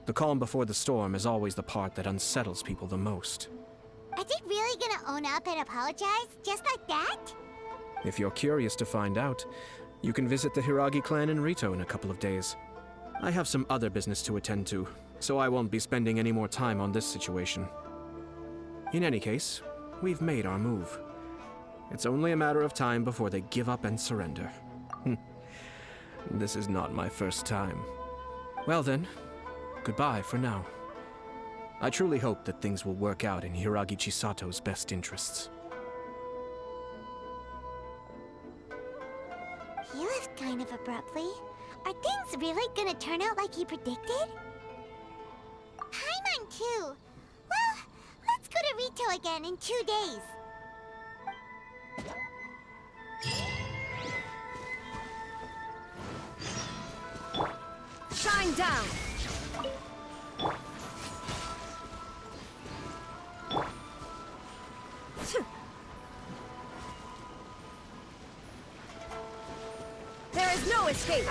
The calm before the storm is always the part that unsettles people the most. Are they really gonna own up and apologize, just like that? If you're curious to find out, you can visit the Hiragi clan in Rito in a couple of days. I have some other business to attend to, so I won't be spending any more time on this situation. In any case, we've made our move. It's only a matter of time before they give up and surrender. This is not my first time. Well then, goodbye for now. I truly hope that things will work out in Hiragi Chisato's best interests. He left kind of abruptly. Are things really gonna turn out like he predicted? Paimon too. Well, let's go to Rito again in 2 days. Shine down! There is no escape!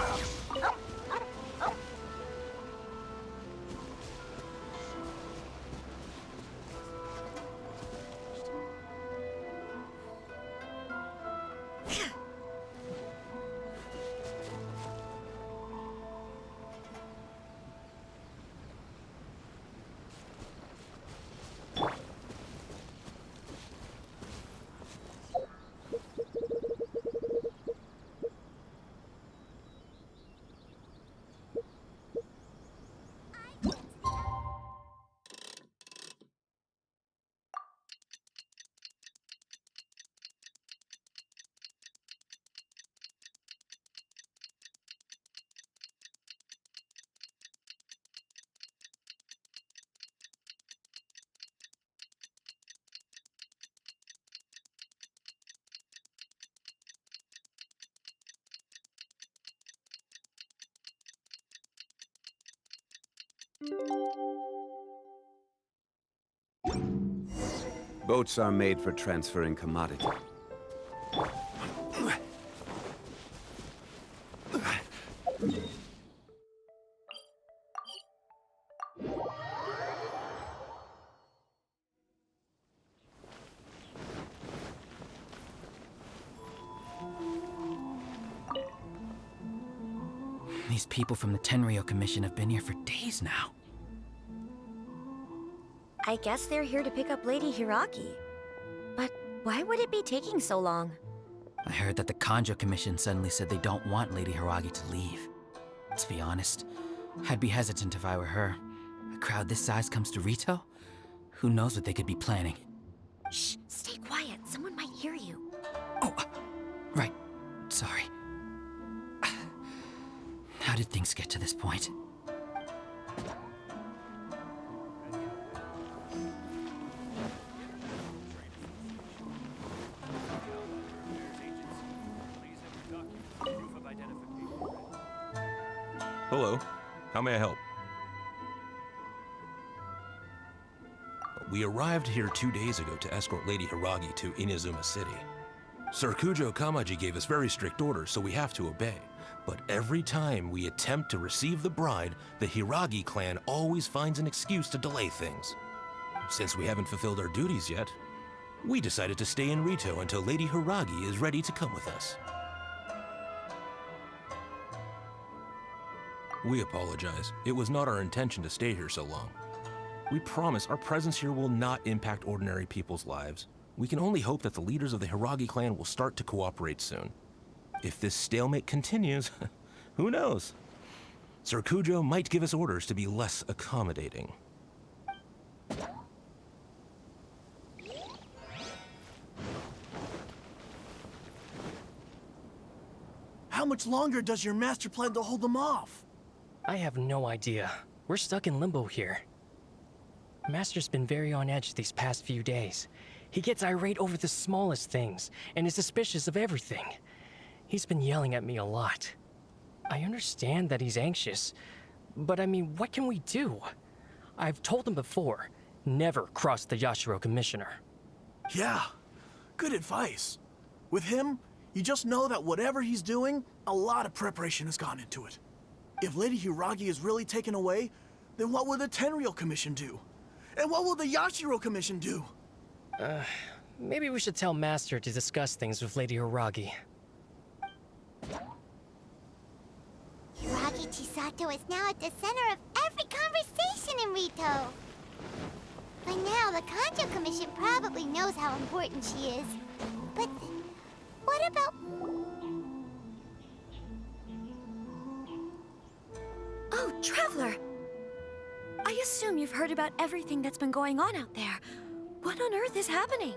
Boats are made for transferring commodity. These people from the Tenryou Commission have been here for days now. I guess they're here to pick up Lady Hiragi. But why would it be taking so long? I heard that the Kanjo Commission suddenly said they don't want Lady Hiragi to leave. To be honest, I'd be hesitant if I were her. A crowd this size comes to Rito? Who knows what they could be planning? Shh, stay quiet. Someone might hear you. Right. Sorry. How did things get to this point? Hello. How may I help? We arrived here 2 days ago to escort Lady Hiragi to Inazuma City. Sir Kujo Kamaji gave us very strict orders, so we have to obey. But every time we attempt to receive the bride, the Hiragi clan always finds an excuse to delay things. Since we haven't fulfilled our duties yet, we decided to stay in Rito until Lady Hiragi is ready to come with us. We apologize. It was not our intention to stay here so long. We promise our presence here will not impact ordinary people's lives. We can only hope that the leaders of the Hiragi clan will start to cooperate soon. If this stalemate continues, who knows? Sir Kujo might give us orders to be less accommodating. How much longer does your master plan to hold them off? I have no idea. We're stuck in limbo here. Master's been very on edge these past few days. He gets irate over the smallest things, and is suspicious of everything. He's been yelling at me a lot. I understand that he's anxious, but I mean, what can we do? I've told him before. never cross the Yashiro Commissioner. Yeah, good advice. With him, you just know that whatever he's doing, a lot of preparation has gone into it. If Lady Hiragi is really taken away, then what will the Tenryou Commission do? And what will the Yashiro Commission do? Maybe we should tell Master to discuss things with Lady Hiragi. Hiragi Chisato is now at the center of every conversation in Rito. By now, the Kanjo Commission probably knows how important she is. But what about... Oh, Traveler! I assume you've heard about everything that's been going on out there. What on earth is happening?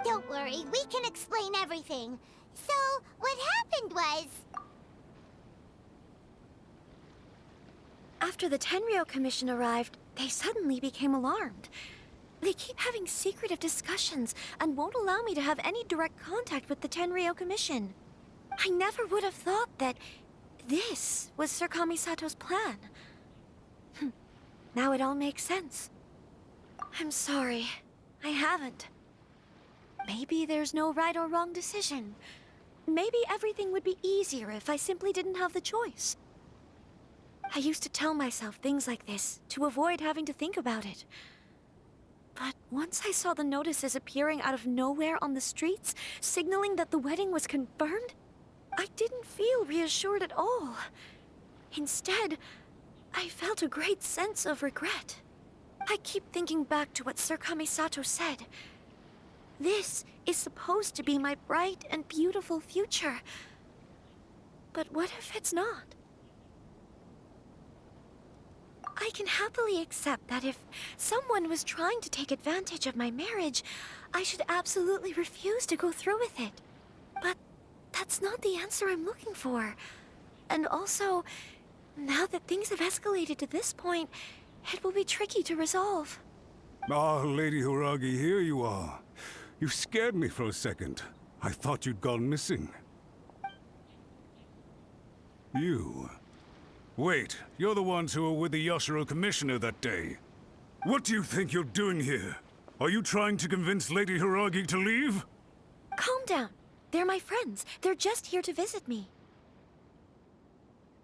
Don't worry, we can explain everything. So, what happened was... After the Tenryou Commission arrived, they suddenly became alarmed. They keep having secretive discussions and won't allow me to have any direct contact with the Tenryou Commission. I never would have thought that this was Sir Kamisato's plan. Now it all makes sense. I'm sorry. I haven't. Maybe there's no right or wrong decision. Maybe everything would be easier if I simply didn't have the choice. I used to tell myself things like this to avoid having to think about it. But once I saw the notices appearing out of nowhere on the streets, signaling that the wedding was confirmed, I didn't feel reassured at all. Instead, I felt a great sense of regret. I keep thinking back to what Sir Kamisato said. This is supposed to be my bright and beautiful future. But what if it's not? I can happily accept that if someone was trying to take advantage of my marriage, I should absolutely refuse to go through with it. But that's not the answer I'm looking for. And also, now that things have escalated to this point, it will be tricky to resolve. Ah, Lady Hiragi, here you are. You scared me for a second. I thought you'd gone missing. You... Wait, you're the ones who were with the Yashiro Commissioner that day. What do you think you're doing here? Are you trying to convince Lady Hiragi to leave? Calm down. They're my friends. They're just here to visit me.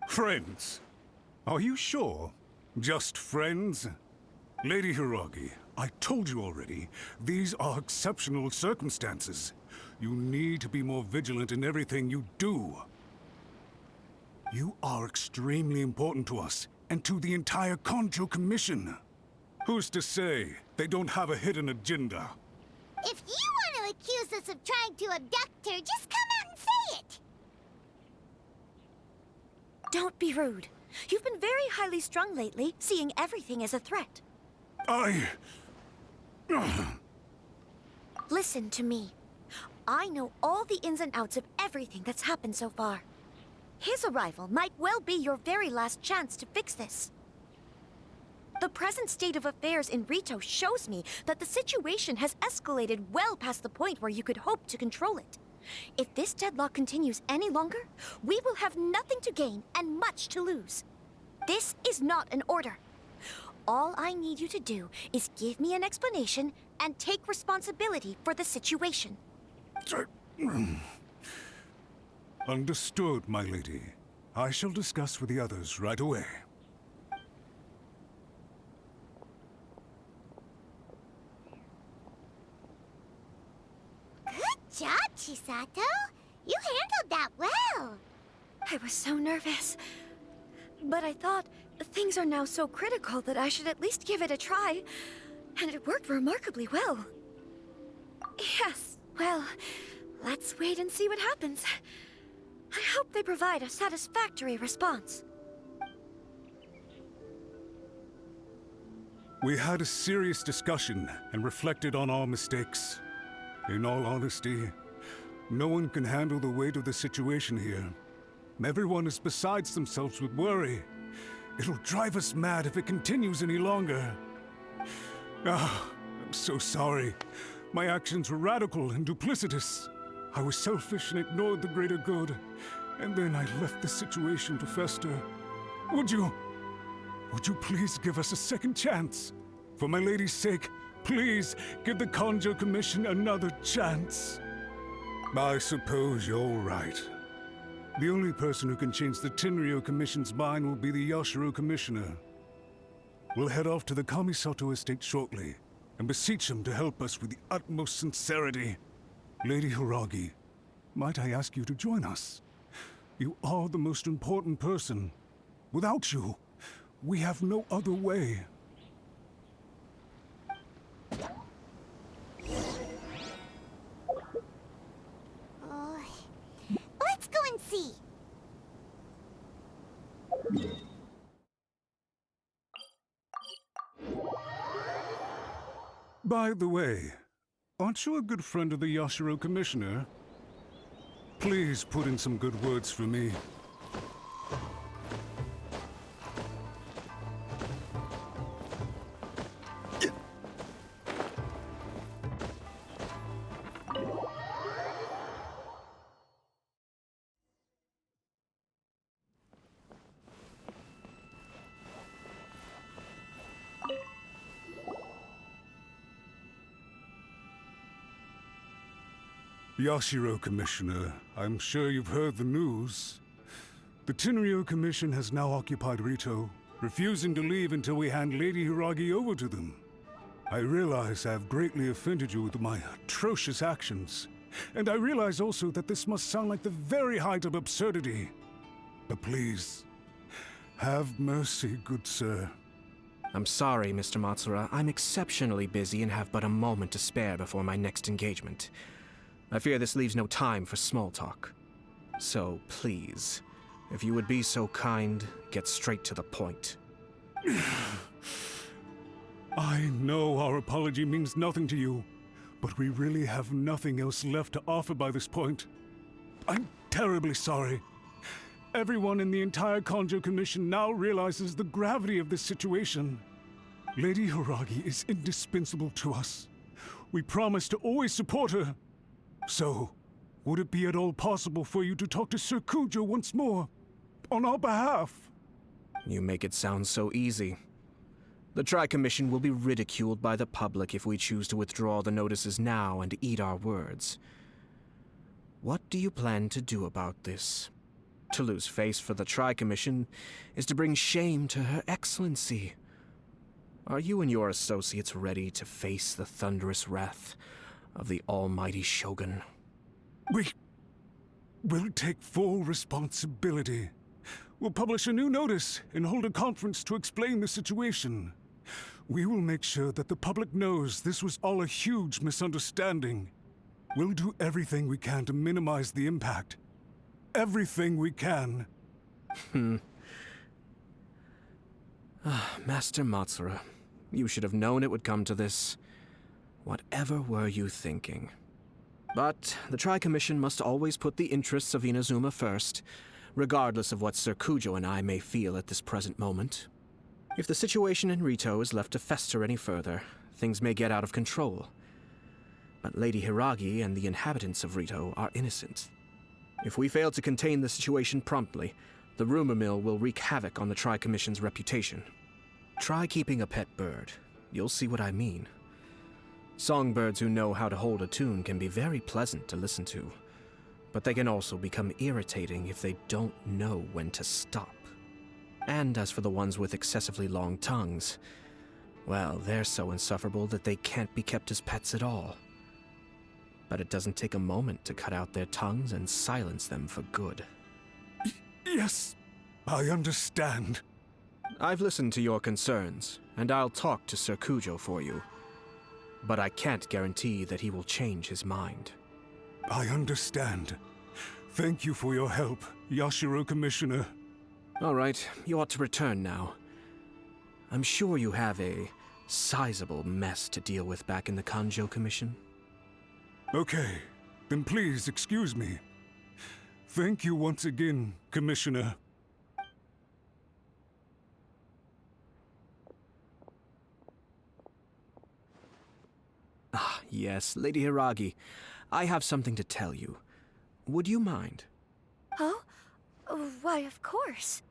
Friends? Are you sure? Just friends? Lady Hiragi, I told you already, these are exceptional circumstances. You need to be more vigilant in everything you do. You are extremely important to us, and to the entire Kanjo Commission. Who's to say they don't have a hidden agenda? If you want to accuse us of trying to abduct her, just come out and say it! Don't be rude. You've been very highly strung lately, seeing everything as a threat. Listen to me. I know all the ins and outs of everything that's happened so far. His arrival might well be your very last chance to fix this. The present state of affairs in Rito shows me that the situation has escalated well past the point where you could hope to control it. If this deadlock continues any longer, we will have nothing to gain and much to lose. This is not an order. All I need you to do is give me an explanation and take responsibility for the situation. Understood, my lady. I shall discuss with the others right away. Good job, Chisato. You handled that well. I was so nervous. But I thought things are now so critical that I should at least give it a try. And it worked remarkably well. Yes, well, let's wait and see what happens. I hope they provide a satisfactory response. We had a serious discussion and reflected on our mistakes. In all honesty, no one can handle the weight of the situation here. Everyone is beside themselves with worry. It'll drive us mad if it continues any longer. I'm so sorry. My actions were radical and duplicitous. I was selfish and ignored the greater good. And then I left the situation to fester. Would you please give us a second chance? For my lady's sake, please give the Kanjo Commission another chance. I suppose you're right. The only person who can change the Tenryou Commission's mind will be the Yashiro Commissioner. We'll head off to the Kamisato estate shortly and beseech him to help us with the utmost sincerity. Lady Hiragi, might I ask you to join us? You are the most important person. Without you, we have no other way. Let's go and see. By the way, aren't you a good friend of the Yashiro Commissioner? Please put in some good words for me. Yashiro Commissioner, I'm sure you've heard the news. The Tenryou Commission has now occupied Rito, refusing to leave until we hand Lady Hiragi over to them. I realize I have greatly offended you with my atrocious actions, and I realize also that this must sound like the very height of absurdity. But please, have mercy, good sir. I'm sorry, Mr. Matsura. I'm exceptionally busy and have but a moment to spare before my next engagement. I fear this leaves no time for small talk. So, please, if you would be so kind, get straight to the point. I know our apology means nothing to you, but we really have nothing else left to offer by this point. I'm terribly sorry. Everyone in the entire Kanjo Commission now realizes the gravity of this situation. Lady Hiragi is indispensable to us. We promise to always support her. So, would it be at all possible for you to talk to Sir Kujo once more, on our behalf? You make it sound so easy. The Tri-Commission will be ridiculed by the public if we choose to withdraw the notices now and eat our words. What do you plan to do about this? To lose face for the Tri-Commission is to bring shame to Her Excellency. Are you and your associates ready to face the thunderous wrath of the almighty Shogun? We'll take full responsibility. We'll publish a new notice and hold a conference to explain the situation. We will make sure that the public knows this was all a huge misunderstanding. We'll do everything we can to minimize the impact. Everything we can. Master Matsura, you should have known it would come to this. Whatever were you thinking? But the Tri-Commission must always put the interests of Inazuma first, regardless of what Sir Kujo and I may feel at this present moment. If the situation in Rito is left to fester any further, things may get out of control. But Lady Hiragi and the inhabitants of Rito are innocent. If we fail to contain the situation promptly, the rumor mill will wreak havoc on the Tri-Commission's reputation. Try keeping a pet bird. You'll see what I mean. Songbirds who know how to hold a tune can be very pleasant to listen to, but they can also become irritating if they don't know when to stop. And as for the ones with excessively long tongues, well, they're so insufferable that they can't be kept as pets at all. But it doesn't take a moment to cut out their tongues and silence them for good. Yes, I understand. I've listened to your concerns, and I'll talk to Sir Kujo for you. But I can't guarantee that he will change his mind. I understand. Thank you for your help, Yashiro Commissioner. All right, you ought to return now. I'm sure you have a sizable mess to deal with back in the Kanjo Commission. Okay, then please excuse me. Thank you once again, Commissioner. Ah, yes, Lady Hiragi. I have something to tell you. Would you mind? Oh? Why, of course.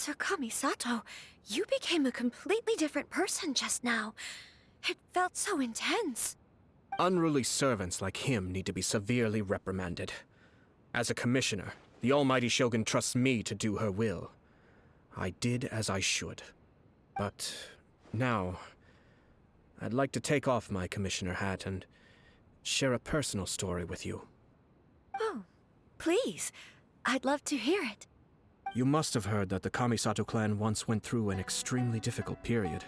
Sir Kamisato, you became a completely different person just now. It felt so intense. Unruly servants like him need to be severely reprimanded. As a commissioner, the Almighty Shogun trusts me to do her will. I did as I should. But now, I'd like to take off my commissioner hat and share a personal story with you. Oh, please. I'd love to hear it. You must have heard that the Kamisato clan once went through an extremely difficult period.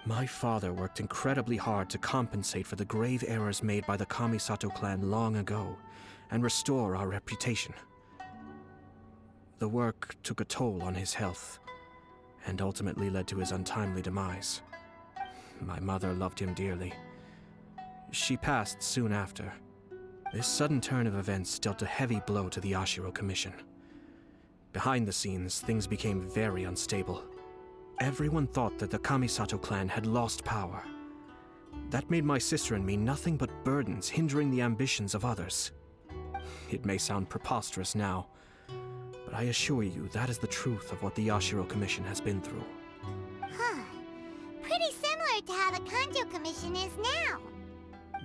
My father worked incredibly hard to compensate for the grave errors made by the Kamisato clan long ago, and restore our reputation. The work took a toll on his health, and ultimately led to his untimely demise. My mother loved him dearly. She passed soon after. This sudden turn of events dealt a heavy blow to the Ashiro Commission. Behind the scenes, things became very unstable. Everyone thought that the Kamisato clan had lost power. That made my sister and me nothing but burdens, hindering the ambitions of others. It may sound preposterous now, but I assure you that is the truth of what the Ashiro Commission has been through. Huh. Pretty similar to how the Kanjo Commission is now.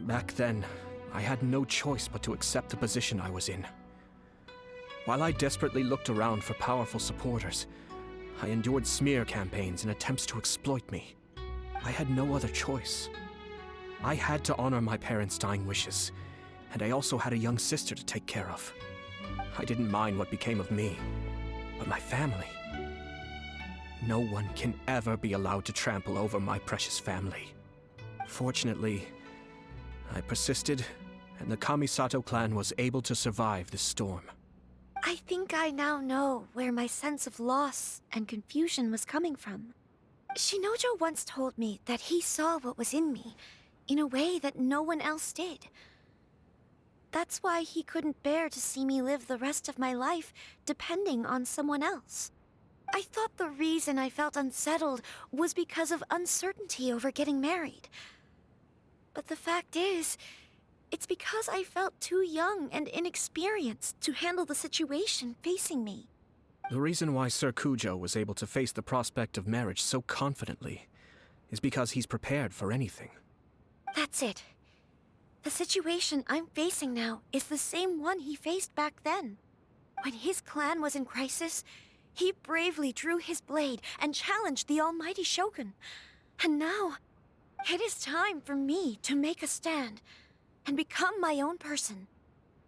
Back then, I had no choice but to accept the position I was in. While I desperately looked around for powerful supporters, I endured smear campaigns and attempts to exploit me. I had no other choice. I had to honor my parents' dying wishes, and I also had a young sister to take care of. I didn't mind what became of me, but my family. No one can ever be allowed to trample over my precious family. Fortunately, I persisted, and the Kamisato clan was able to survive this storm. I think I now know where my sense of loss and confusion was coming from. Shinojo once told me that he saw what was in me, in a way that no one else did. That's why he couldn't bear to see me live the rest of my life depending on someone else. I thought the reason I felt unsettled was because of uncertainty over getting married. But the fact is, it's because I felt too young and inexperienced to handle the situation facing me. The reason why Sir Kujo was able to face the prospect of marriage so confidently is because he's prepared for anything. That's it. The situation I'm facing now is the same one he faced back then. When his clan was in crisis, he bravely drew his blade and challenged the Almighty Shogun. And now, it is time for me to make a stand and become my own person.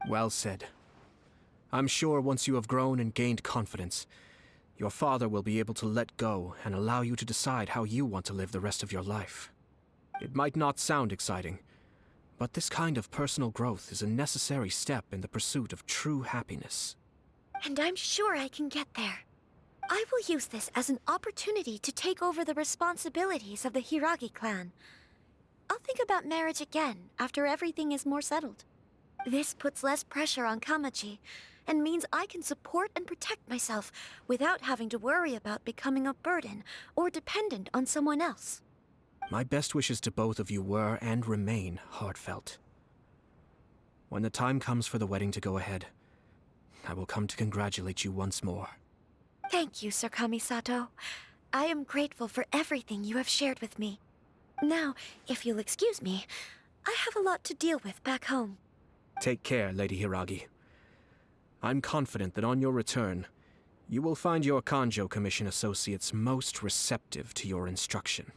Well said. I'm sure once you have grown and gained confidence, your father will be able to let go and allow you to decide how you want to live the rest of your life. It might not sound exciting, but this kind of personal growth is a necessary step in the pursuit of true happiness. And I'm sure I can get there. I will use this as an opportunity to take over the responsibilities of the Hiragi clan. I'll think about marriage again after everything is more settled. This puts less pressure on Kamaji, and means I can support and protect myself without having to worry about becoming a burden or dependent on someone else. My best wishes to both of you were and remain heartfelt. When the time comes for the wedding to go ahead, I will come to congratulate you once more. Thank you, Sir Kamisato. I am grateful for everything you have shared with me. Now, if you'll excuse me, I have a lot to deal with back home. Take care, Lady Hiragi. I'm confident that on your return, you will find your Kanjo Commission associates most receptive to your instruction.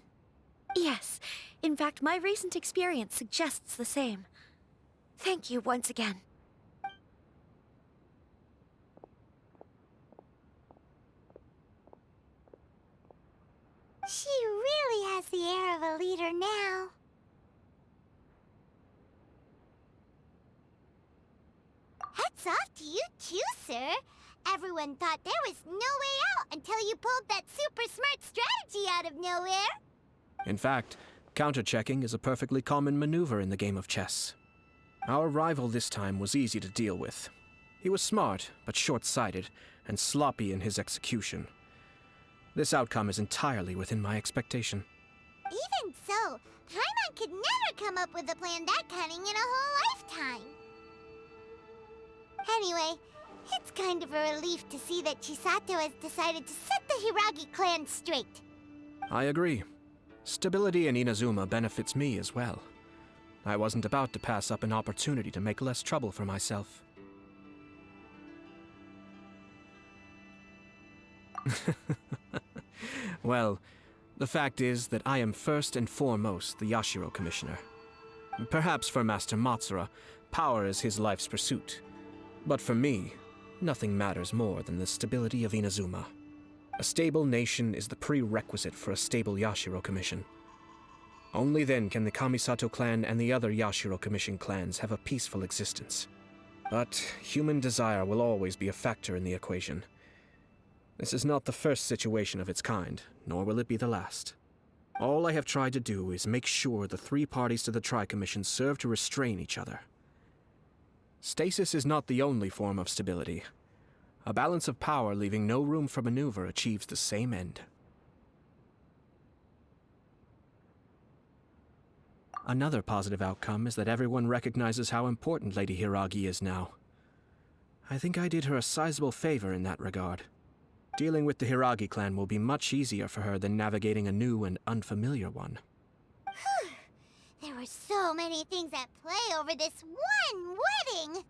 Yes, in fact, my recent experience suggests the same. Thank you once again. She really has the air of a leader now. Hats off to you too, sir. Everyone thought there was no way out until you pulled that super smart strategy out of nowhere. In fact, counter-checking is a perfectly common maneuver in the game of chess. Our rival this time was easy to deal with. He was smart, but short-sighted, and sloppy in his execution. This outcome is entirely within my expectation. Even so, Paimon could never come up with a plan that cunning in a whole lifetime. Anyway, It's kind of a relief to see that Chisato has decided to set the Hiragi clan straight. I agree. Stability in Inazuma benefits me as well. I wasn't about to pass up an opportunity to make less trouble for myself. Well, the fact is that I am first and foremost the Yashiro Commissioner. Perhaps for Master Matsura, power is his life's pursuit. But for me, nothing matters more than the stability of Inazuma. A stable nation is the prerequisite for a stable Yashiro Commission. Only then can the Kamisato clan and the other Yashiro Commission clans have a peaceful existence. But human desire will always be a factor in the equation. This is not the first situation of its kind, nor will it be the last. All I have tried to do is make sure the three parties to the Tri-Commission serve to restrain each other. Stasis is not the only form of stability. A balance of power leaving no room for maneuver achieves the same end. Another positive outcome is that everyone recognizes how important Lady Hiragi is now. I think I did her a sizable favor in that regard. Dealing with the Hiragi clan will be much easier for her than navigating a new and unfamiliar one. There were so many things at play over this one wedding!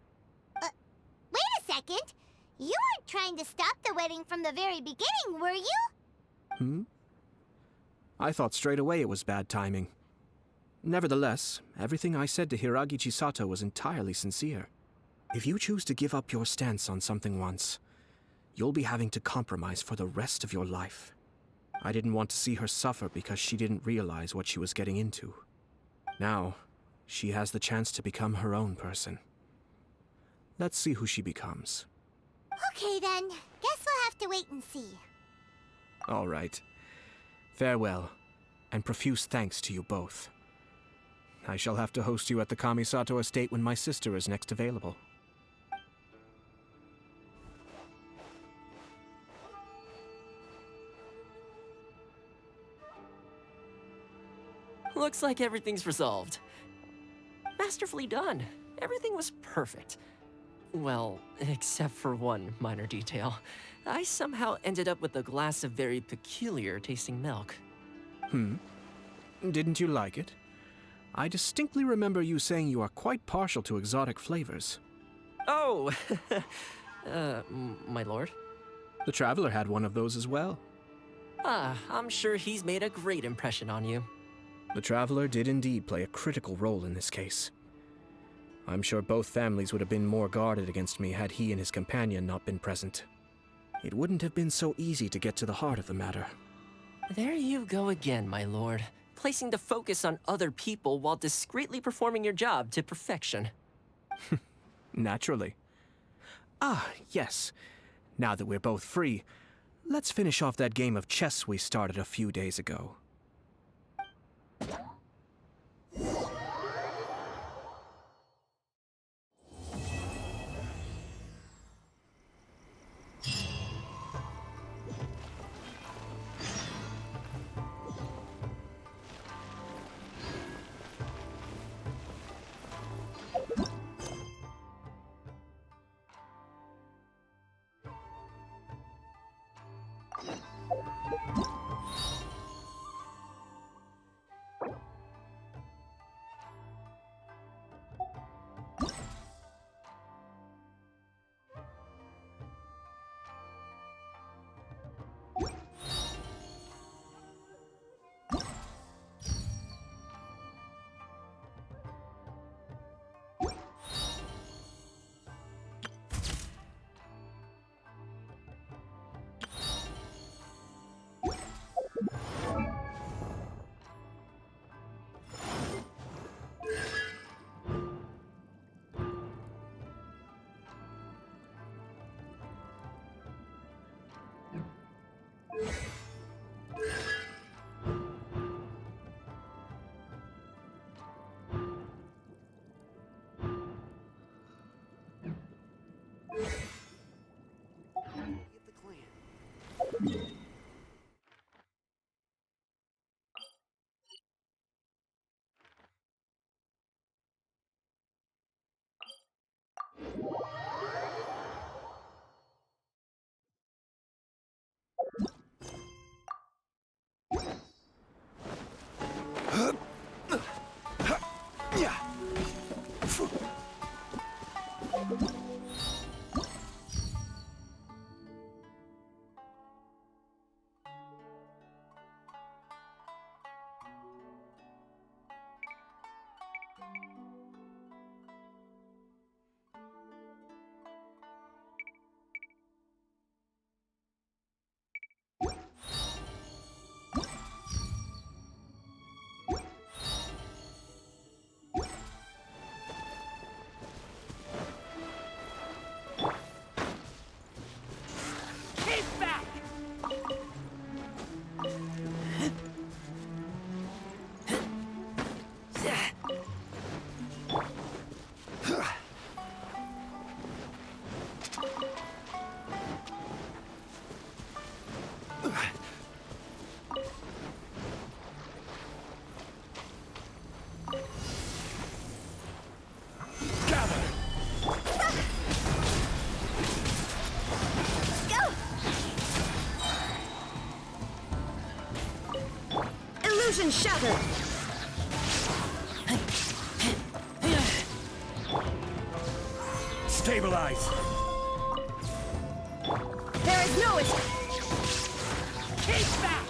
Wait a second! You weren't trying to stop the wedding from the very beginning, were you? I thought straight away it was bad timing. Nevertheless, everything I said to Hiragi Chisato was entirely sincere. If you choose to give up your stance on something once, you'll be having to compromise for the rest of your life. I didn't want to see her suffer because she didn't realize what she was getting into. Now, she has the chance to become her own person. Let's see who she becomes. Okay then, guess we'll have to wait and see. All right. Farewell, and profuse thanks to you both. I shall have to host you at the Kamisato estate when my sister is next available. Looks like everything's resolved. Masterfully done. Everything was perfect. Well, except for one minor detail. I somehow ended up with a glass of very peculiar tasting milk. Didn't you like it? I distinctly remember you saying you are quite partial to exotic flavors. Oh, my lord? The Traveler had one of those as well. I'm sure he's made a great impression on you. The Traveler did indeed play a critical role in this case. I'm sure both families would have been more guarded against me had he and his companion not been present. It wouldn't have been so easy to get to the heart of the matter. There you go again, my lord. Placing the focus on other people while discreetly performing your job to perfection. Naturally. Yes. Now that we're both free, let's finish off that game of chess we started a few days ago. Illusion shattered! Stabilize! There is no escape! Keep back!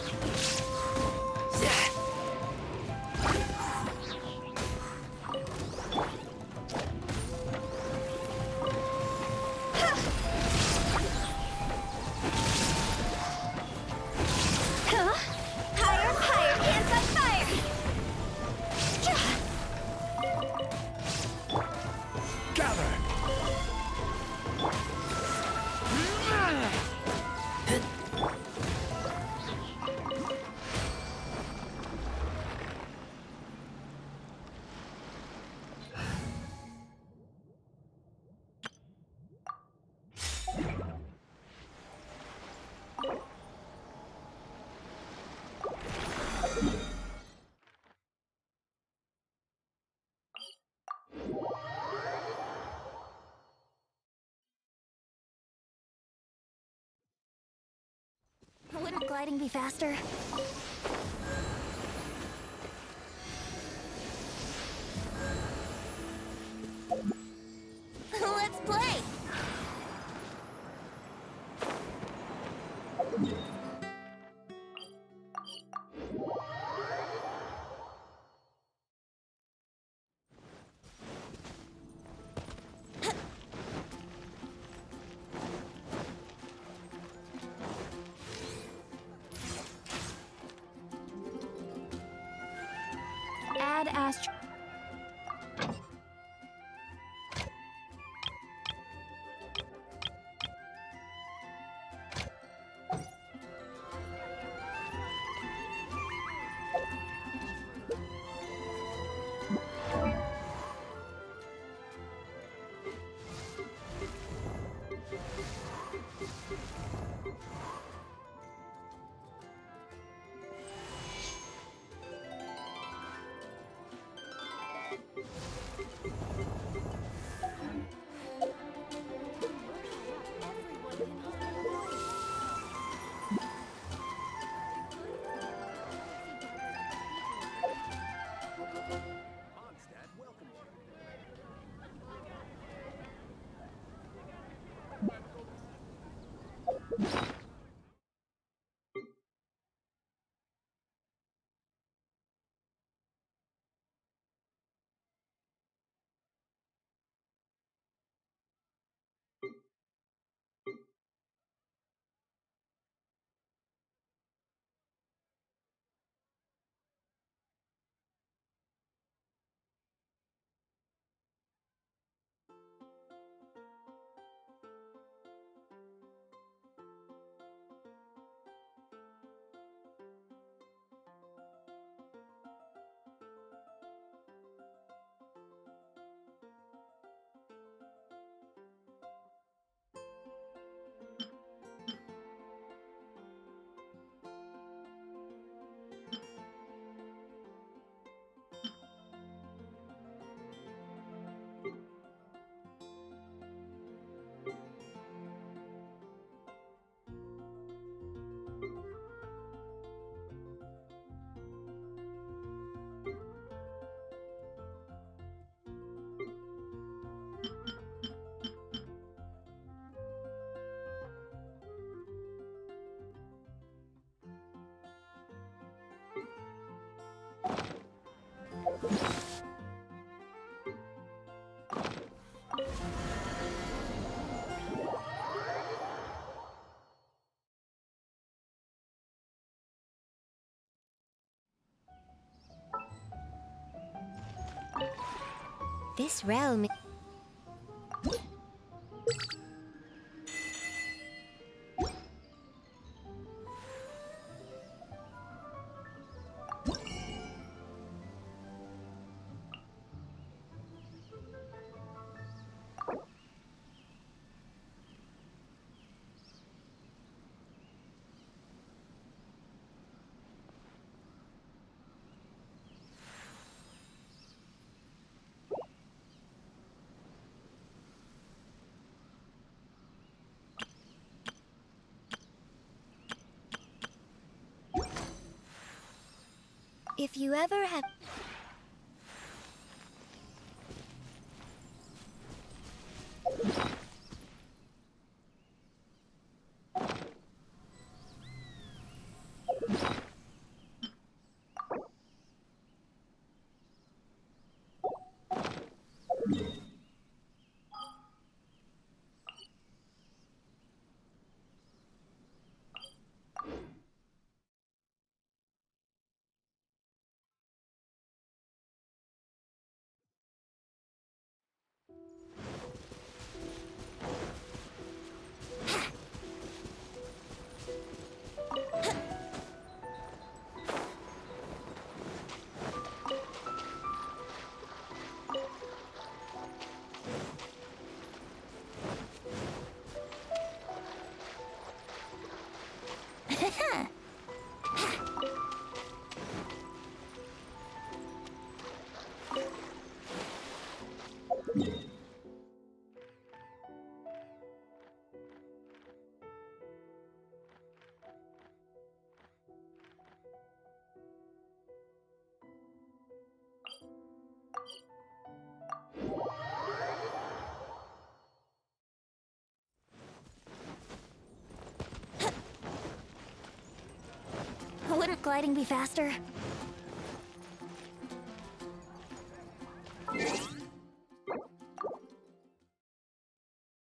Wouldn't gliding be faster? Let's play! Add astro... This realm... If you ever have... Wouldn't gliding be faster?